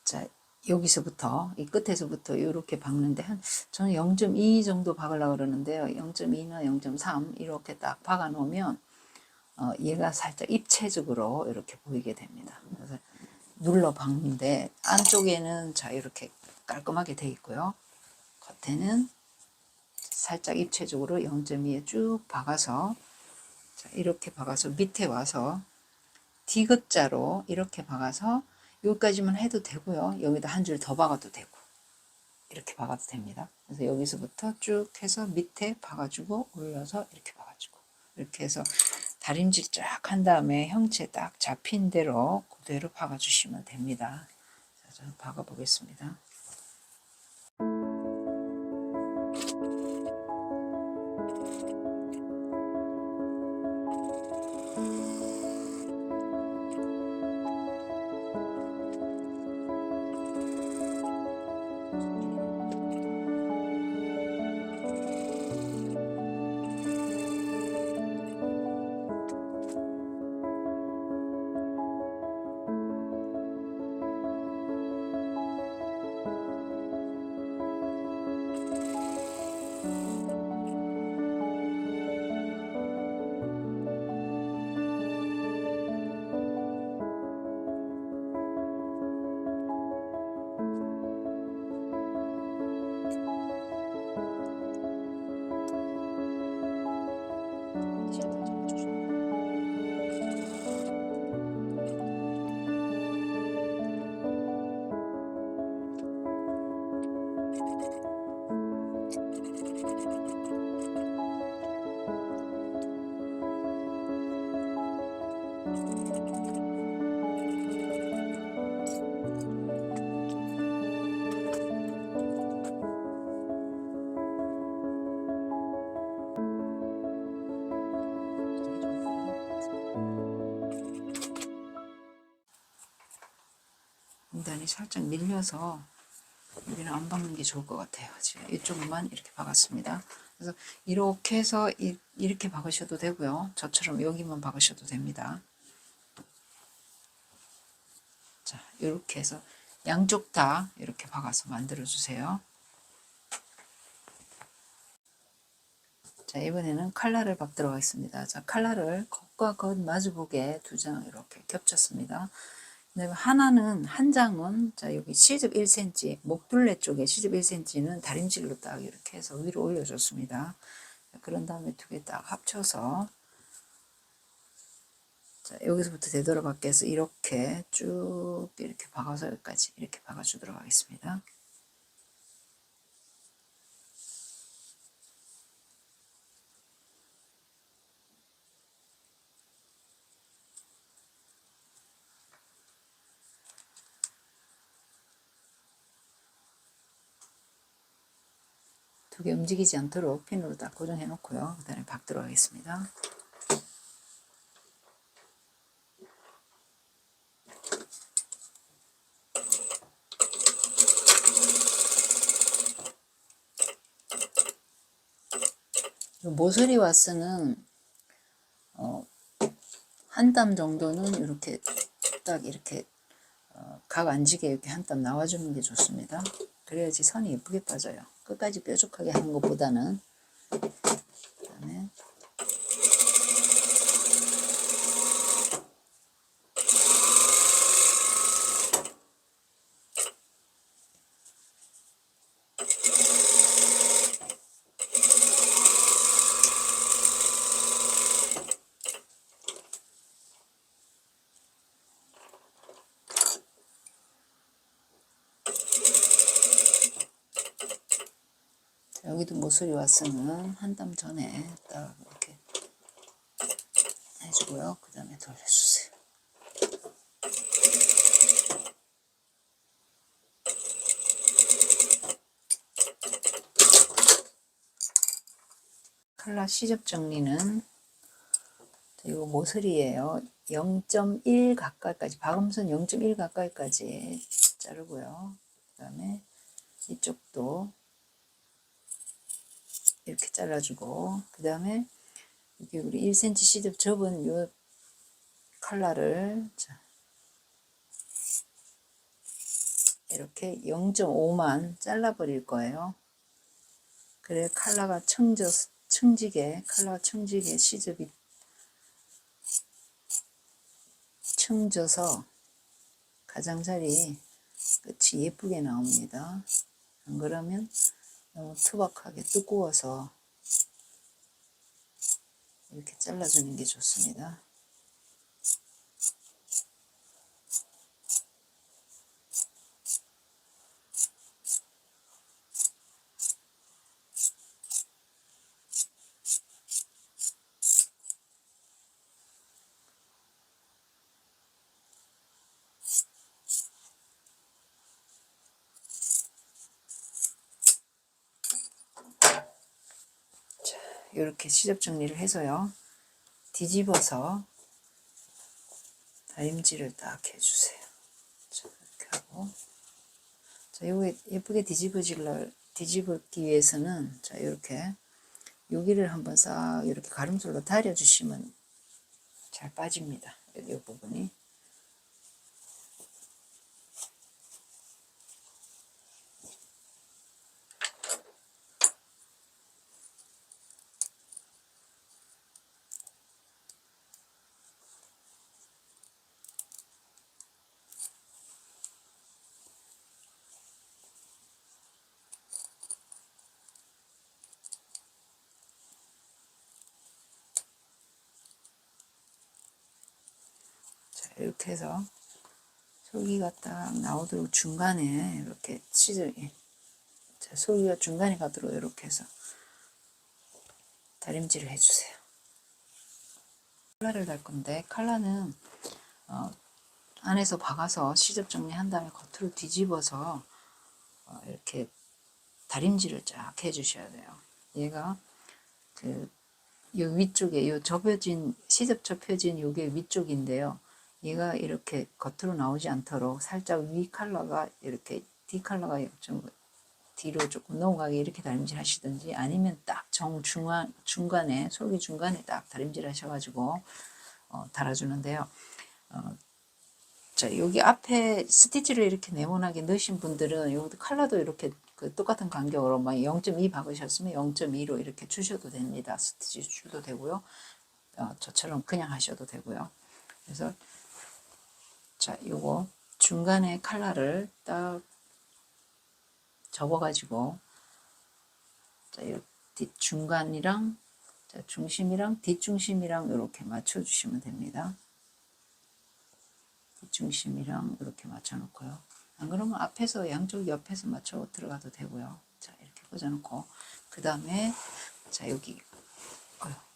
자, 여기서부터 이 끝에서부터 이렇게 박는데 저는 0.2 정도 박으려고 그러는데요. 0.2나 0.3 이렇게 딱 박아 놓으면 얘가 살짝 입체적으로 이렇게 보이게 됩니다. 그래서 눌러 박는데 안쪽에는 자, 이렇게 깔끔하게 돼 있고요. 겉에는 살짝 입체적으로 0.2에 쭉 박아서 자, 이렇게 박아서 밑에 와서 D급자로 이렇게 박아서 여기까지만 해도 되고요. 여기다 한 줄 더 박아도 되고 이렇게 박아도 됩니다. 그래서 여기서부터 쭉 해서 밑에 박아주고 올려서 이렇게 박아주고 이렇게 해서 다림질 쫙 한 다음에 형체 딱 잡힌 대로 그대로 박아주시면 됩니다. 자, 저는 박아 보겠습니다. 인단이 살짝 밀려서 여기는 안 박는 게 좋을 것 같아요. 제가 이쪽만 이렇게 박았습니다. 그래서 이렇게 해서 이렇게 박으셔도 되고요. 저처럼 여기만 박으셔도 됩니다. 자, 이렇게 해서 양쪽 다 이렇게 박아서 만들어 주세요. 자, 이번에는 칼라를 박도록 하겠습니다. 자, 칼라를 겉과 겉 마주보게 두 장 이렇게 겹쳤습니다. 그다음에 하나는 한 장은 자 여기 시접 1cm 목둘레 쪽에 시접 1cm는 다림질로 딱 이렇게 해서 위로 올려줬습니다. 자, 그런 다음에 두 개 딱 합쳐서 자 여기서부터 되돌아박게 해서 이렇게 쭉 이렇게 박아서 여기까지 이렇게 박아주도록 하겠습니다. 두 개 움직이지 않도록 핀으로 딱 고정해 놓고요. 그 다음에 박도록 하겠습니다. 모서리 와스는 한 땀 정도는 이렇게 딱 이렇게 각 안 지게 이렇게 한 땀 나와주는 게 좋습니다. 그래야지 선이 예쁘게 빠져요. 끝까지 뾰족하게 하는 것보다는. 그다음에 여기도 모서리 와스는 한 땀 전에 딱 이렇게 해주고요. 그 다음에 돌려주세요. 칼라 시접 정리는 이거 모서리예요. 0.1 가까이까지 박음선 0.1 가까이까지 자르고요. 그 다음에 이쪽도 이렇게 잘라주고 그 다음에 여기 우리 1cm 시접 접은 요 칼라를 자, 이렇게 0.5만 잘라버릴 거예요. 그래 칼라가 청지게 칼라가 청지게 시접이 청져서 가장자리 끝이 예쁘게 나옵니다. 안 그러면 너무 투박하게 두꺼워서 이렇게 잘라주는 게 좋습니다. 이렇게 시접 정리를 해서요. 뒤집어서 다림질을 딱 해주세요. 자, 이렇게 하고. 자, 요게 예쁘게 뒤집기 위해서는, 자, 이렇게 여기를 한번 싹 이렇게 가름술로 다려주시면 잘 빠집니다. 이 부분이. 자, 이렇게 해서 솔기가 딱 나오도록 중간에 이렇게 자, 솔기가 중간에 가도록 이렇게 해서 다림질을 해주세요. 칼라를 달 건데, 칼라는 안에서 박아서 시접 정리한 다음에 겉으로 뒤집어서 이렇게 다림질을 쫙 해주셔야 돼요. 얘가 요 위쪽에 요 시접 접혀진 요게 위쪽인데요. 얘가 이렇게 겉으로 나오지 않도록 살짝 위 컬러가 이렇게 D 컬러가 좀 뒤로 조금 넘어가게 이렇게 다림질 하시든지, 아니면 딱 중간에 솔기 중간에 딱 다림질 하셔가지고 달아주는데요. 자, 여기 앞에 스티치를 이렇게 네모나게 넣으신 분들은 여기 컬러도 이렇게 똑같은 간격으로 0.2 박으셨으면 0.2로 이렇게 주셔도 됩니다. 스티치 줄도 되고요. 저처럼 그냥 하셔도 되고요. 그래서 자, 요거 중간에 컬러를 딱 접어가지고, 자, 중간이랑, 자, 중심이랑 뒷중심이랑 이렇게 맞춰주시면 됩니다. 뒷중심이랑 이렇게 맞춰놓고요. 안 그러면 앞에서 양쪽 옆에서 맞춰 들어가도 되고요. 자, 이렇게 꽂아놓고, 그 다음에 자, 여기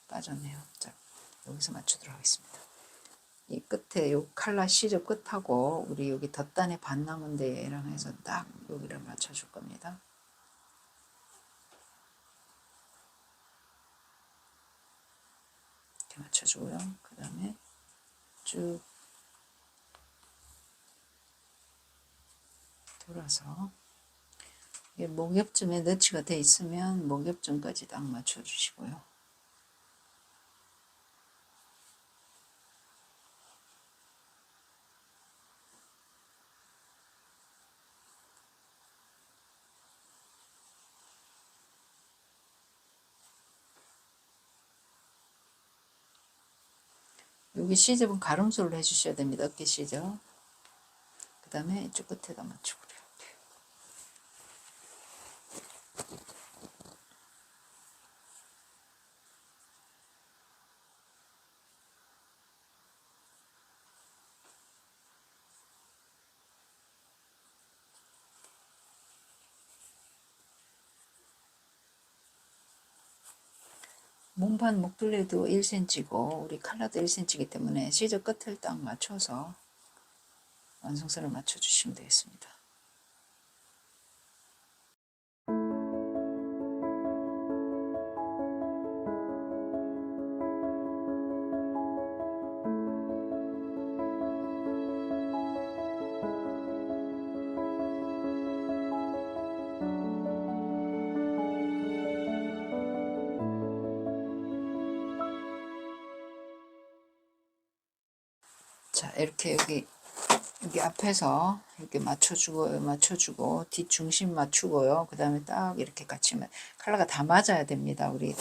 빠졌네요. 자, 여기서 맞추도록 하겠습니다. 이 끝에 요 칼라 시접 끝하고 우리 여기 덧단에 반 남은 데랑 해서 딱 여기를 맞춰줄 겁니다. 이렇게 맞춰주고요. 그 다음에 쭉 돌아서 목 옆쯤에 너치가 돼 있으면 목 옆쯤까지 딱 맞춰주시고요. 여기 시접은 가름술로 해주셔야 됩니다. 어깨 시접. 그 다음에 이쪽 끝에다 맞추고 그래요. 몸판 목둘레도 1cm고 우리 칼라도 1cm이기 때문에 시접 끝을 딱 맞춰서 완성선을 맞춰주시면 되겠습니다. 자, 이렇게 여기 앞에서 이렇게 맞춰주고 뒷중심 맞추고요. 그 다음에 딱 이렇게 같이 컬러가 다 맞아야 됩니다. 우리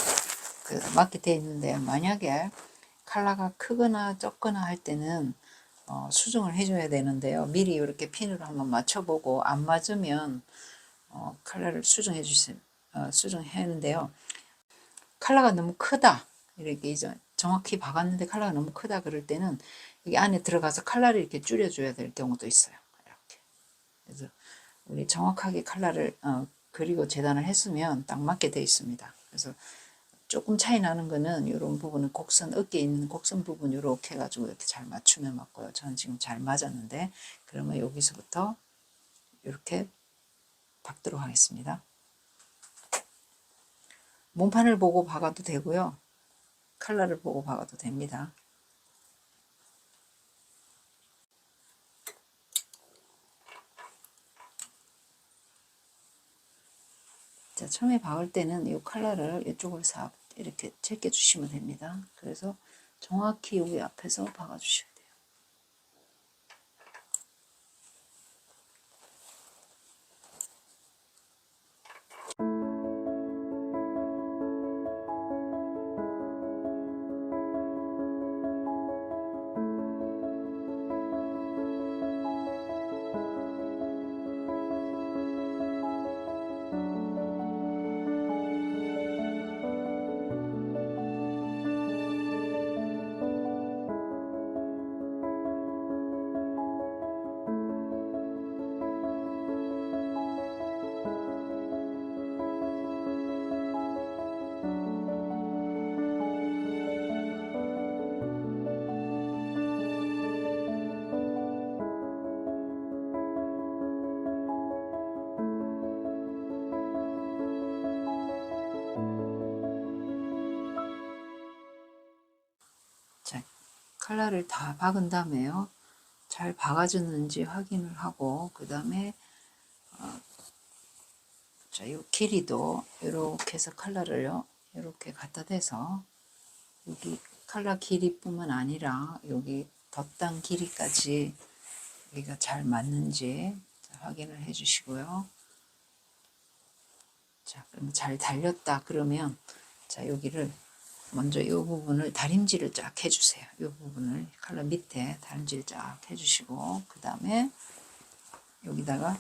맞게 돼 있는데, 만약에 컬러가 크거나 적거나 할 때는 수정을 해줘야 되는데요. 미리 이렇게 핀으로 한번 맞춰보고 안 맞으면 컬러를 수정해야 하는데요. 컬러가 너무 크다, 이렇게 이제 정확히 박았는데 컬러가 너무 크다 그럴 때는 여기 안에 들어가서 컬러를 이렇게 줄여줘야 될 경우도 있어요. 이렇게. 그래서 우리 정확하게 컬러를 그리고 재단을 했으면 딱 맞게 되어 있습니다. 그래서 조금 차이 나는 거는 이런 부분은 어깨에 있는 곡선 부분 이렇게 해가지고 이렇게 잘 맞추면 맞고요. 저는 지금 잘 맞았는데, 그러면 여기서부터 이렇게 박도록 하겠습니다. 몸판을 보고 박아도 되고요. 칼라를 보고 박아도 됩니다. 자, 처음에 박을 때는 이 칼라를 이쪽으로 싹 이렇게 제껴 주시면 됩니다. 그래서 정확히 여기 앞에서 박아 주셔야 돼요. 자, 칼라를 다 박은 다음에요. 잘 박아졌는지 확인을 하고 그 다음에 자, 이 길이도 이렇게 해서 칼라를요 이렇게 갖다 대서 여기 칼라 길이뿐만 아니라 여기 덧단 길이까지 여기가 잘 맞는지 확인을 해 주시고요. 자, 그러면 잘 달렸다 그러면 자, 여기를 먼저 이 부분을 다림질을 쫙 해주세요. 이 부분을 칼라 밑에 다림질 쫙 해주시고 그 다음에 여기다가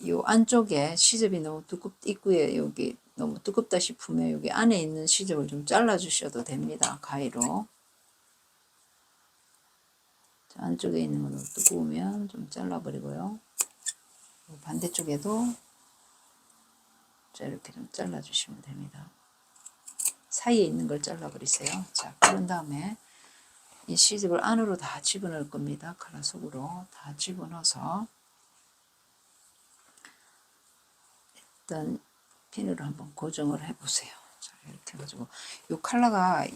이 안쪽에 시접이 너무 입구에 여기 너무 두껍다 싶으면 여기 안에 있는 시접을 좀 잘라 주셔도 됩니다. 가위로. 자, 안쪽에 있는 거 너무 두꺼우면 좀 잘라 버리고요. 반대쪽에도 자, 이렇게 좀 잘라 주시면 됩니다. 사이에 있는 걸 잘라 버리세요. 자, 그런 다음에 이 시접을 안으로 다 집어넣을 겁니다. 칼라 속으로 다 집어넣어서 일단 핀으로 한번 고정을 해 보세요. 자, 이렇게 해가지고 이 칼라가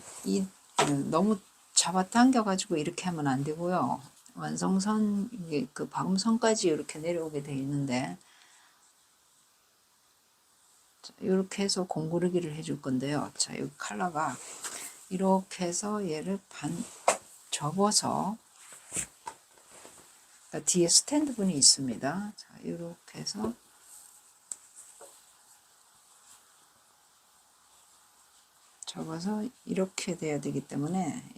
너무 잡아당겨 가지고 이렇게 하면 안 되고요. 완성선 이게 그 박음선까지 이렇게 내려오게 돼 있는데 자, 이렇게 해서 공구르기를 해줄 건데요. 자, 이 칼라가 이렇게 해서 얘를 접어서 그러니까 뒤에 스탠드분이 있습니다. 자, 이렇게 해서 접어서 이렇게 돼야 되기 때문에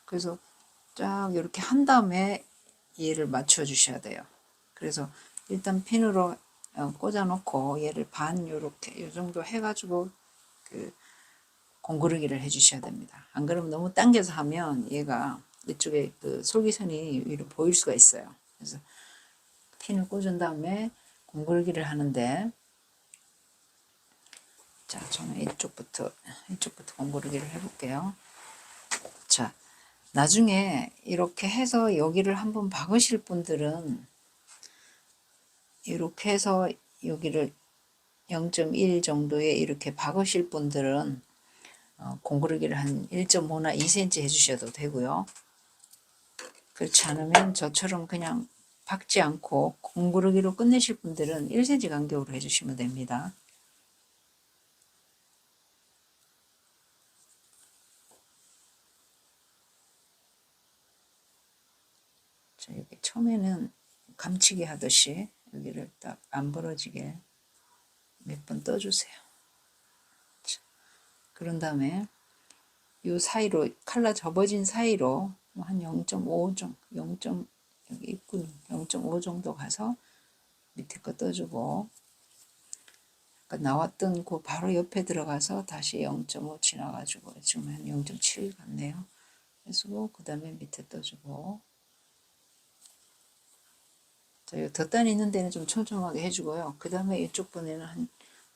그래서 쫙 이렇게 한 다음에 얘를 맞춰 주셔야 돼요. 그래서 일단 핀으로 꽂아 놓고 얘를 반 요렇게 요 정도 해가지고 그 공구르기를 해 주셔야 됩니다. 안 그러면 너무 당겨서 하면 얘가 이쪽에 그 솔기선이 위로 보일 수가 있어요. 그래서 핀을 꽂은 다음에 공구르기를 하는데 자, 저는 이쪽부터 공구르기를 해볼게요. 자, 나중에 이렇게 해서 여기를 한번 박으실 분들은 이렇게 해서 여기를 0.1 정도에 이렇게 박으실 분들은 공구르기를 한 1.5나 2cm 해주셔도 되고요. 그렇지 않으면 저처럼 그냥 박지 않고 공구르기로 끝내실 분들은 1cm 간격으로 해주시면 됩니다. 자, 여기 처음에는 감치기 하듯이 여기를 딱 안 벌어지게 몇 번 떠주세요. 자, 그런 다음에 이 사이로 칼라 접어진 사이로 한 0.5 정도, 여기 입구 0.5 정도 가서 밑에 거 떠주고 아까 나왔던 그 바로 옆에 들어가서 다시 0.5 지나가지고 지금 한 0.7 같네요. 해주고 그 다음에 밑에 떠주고 자, 이 덧단이 있는 데는 좀 촘촘하게 해주고요. 그 다음에 이쪽 분에는 한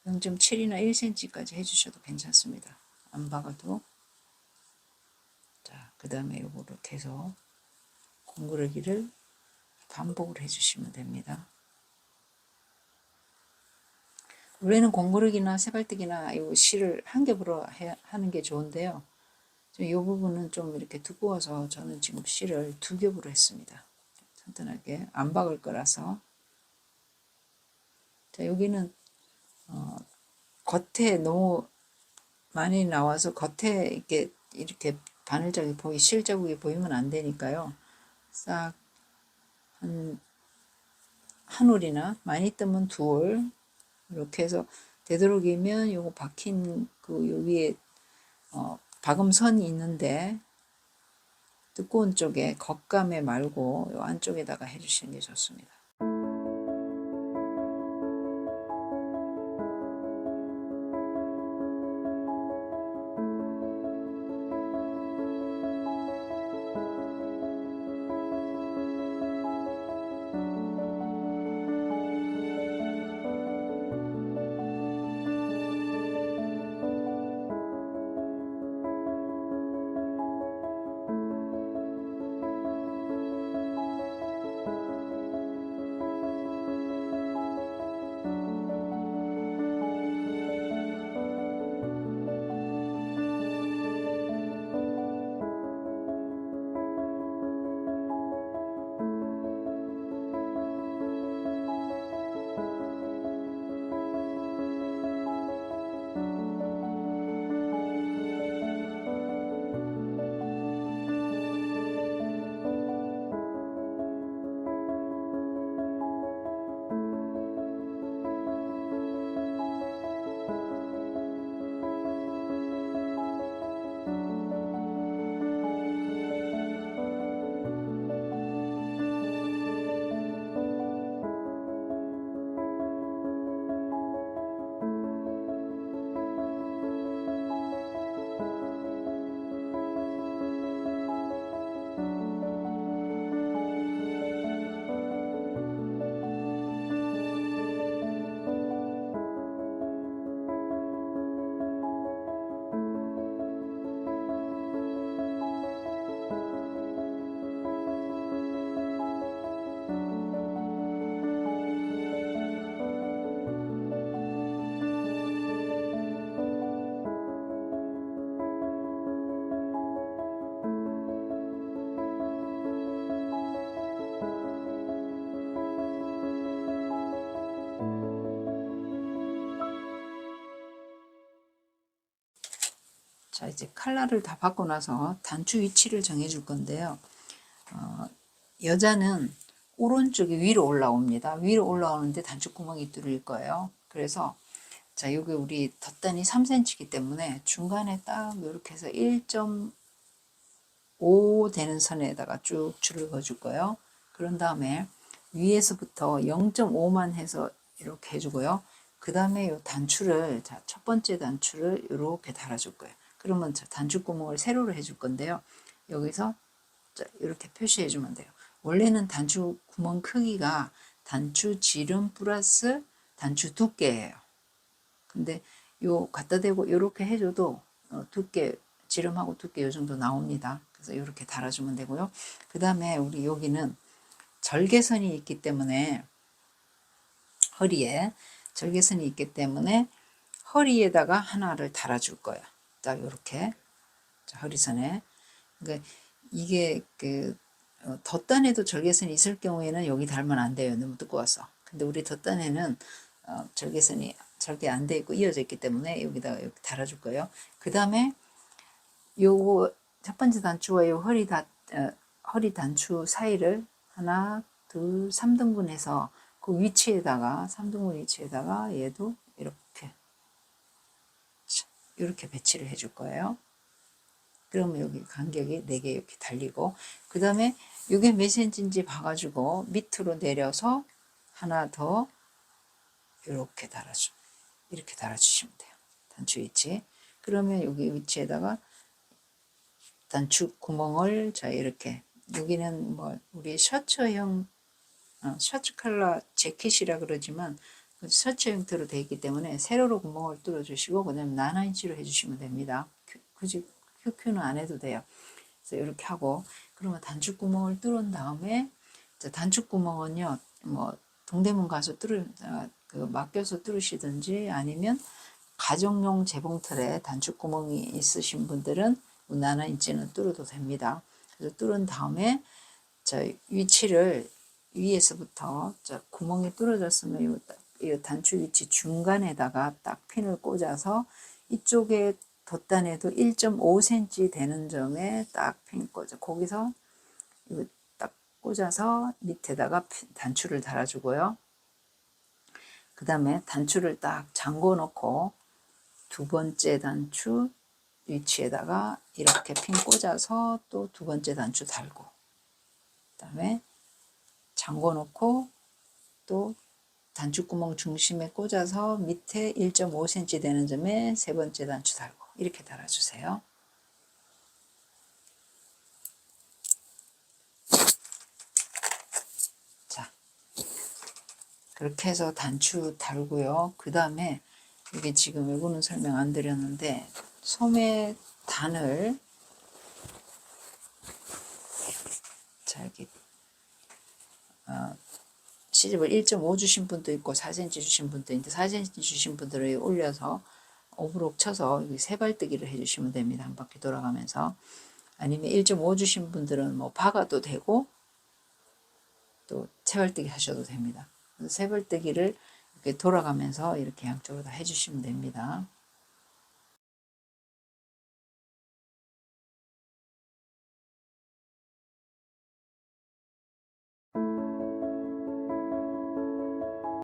0.7이나 1cm까지 해주셔도 괜찮습니다. 안 박아도. 자, 그 다음에 요거를 계속 공구르기를 반복을 해주시면 됩니다. 원래는 공구르기나 세발뜨기나 이 실을 한 겹으로 하는 게 좋은데요. 이 부분은 좀 이렇게 두꺼워서 저는 지금 실을 두 겹으로 했습니다. 튼튼하게 안 박을 거라서. 자, 여기는 겉에 너무 많이 나와서 겉에 이렇게 바늘자국이 실자국이 보이면 안 되니까요. 싹 한 올이나 많이 뜨면 두 올 이렇게 해서 되도록이면 요거 박힌 그 요 위에 박음선이 있는데 두꺼운 쪽에 겉감에 말고 요 안쪽에다가 해주시는 게 좋습니다. 자, 이제 칼날을 다 받고 나서 단추 위치를 정해 줄 건데요. 여자는 오른쪽이 위로 올라옵니다. 위로 올라오는데 단추구멍이 뚫릴 거예요. 그래서 자, 여기 우리 덧단이 3cm이기 때문에 중간에 딱 이렇게 해서 1.5 되는 선에다가 쭉 줄을 그어줄 거예요. 그런 다음에 위에서부터 0.5만 해서 이렇게 해주고요. 그 다음에 이 단추를, 자, 첫 번째 단추를 이렇게 달아줄 거예요. 그러면 단추구멍을 세로로 해줄 건데요. 여기서 이렇게 표시해 주면 돼요. 원래는 단추 구멍 크기가 단추 지름 플러스 단추 두께예요. 근데 요 갖다 대고 이렇게 해줘도 두께, 지름하고 두께 요 정도 나옵니다. 그래서 이렇게 달아주면 되고요. 그 다음에 우리 여기는 절개선이 있기 때문에 허리에 절개선이 있기 때문에 허리에다가 하나를 달아줄 거예요. 딱 이렇게 허리선에. 그러니까 이게 그 덧단에도 절개선이 있을 경우에는 여기 달면 안 돼요. 너무 두꺼워서. 근데 우리 덧단에는 절개선이 절개 안 돼 있고 이어져 있기 때문에 여기다가 이렇게 달아줄 거예요. 그 다음에 요거 첫 번째 단추와 요 허리 단추 사이를 하나, 둘, 3등분 해서 그 위치에다가 3등분 위치에다가 얘도 이렇게 배치를 해줄 거예요. 그러면 여기 간격이 4개 이렇게 달리고, 그 다음에 이게 몇 cm인지 봐가지고 밑으로 내려서 하나 더 이렇게 달아주시면 돼요. 단추 위치. 그러면 여기 위치에다가 단추 구멍을 자 이렇게, 여기는 뭐 우리 셔츠형 셔츠 컬러 재킷이라 그러지만 셔츠 형태로 되어 있기 때문에 세로로 구멍을 뚫어 주시고 그다음에 나나인치로 해주시면 됩니다. 굳이 큐큐는 안 해도 돼요. 그래서 이렇게 하고, 그러면 단추 구멍을 뚫은 다음에 단추 구멍은요, 뭐 동대문 가서 맡겨서 뚫으시든지 아니면 가정용 재봉틀에 단추구멍이 있으신 분들은 무난한 인치는 뚫어도 됩니다. 그래서 뚫은 다음에 위치를 위에서부터 구멍이 뚫어졌으면 이 단추 위치 중간에다가 딱 핀을 꽂아서 이쪽에 덧단에도 1.5cm 되는 점에 딱 핀 꽂아 거기서 이거 딱 꽂아서 밑에다가 단추를 달아주고요. 그 다음에 단추를 딱 잠궈 놓고 두 번째 단추 위치에다가 이렇게 핀 꽂아서 또 두 번째 단추 달고, 그 다음에 잠궈 놓고 또 단추구멍 중심에 꽂아서 밑에 1.5cm 되는 점에 세 번째 단추 달고 이렇게 달아주세요. 자, 그렇게 해서 단추 달고요. 그 다음에 이게 지금 이거는 설명 안 드렸는데 소매 단을 이렇게 시집을 1.5 주신 분도 있고 4cm 주신 분도 있는데 4cm 주신 분들을 올려서 오브록 쳐서 세발뜨기를 해주시면 됩니다. 한 바퀴 돌아가면서. 아니면 1.5 주신 분들은 뭐 박아도 되고 또 세발뜨기 하셔도 됩니다. 세발뜨기를 이렇게 돌아가면서 이렇게 양쪽으로 다 해주시면 됩니다.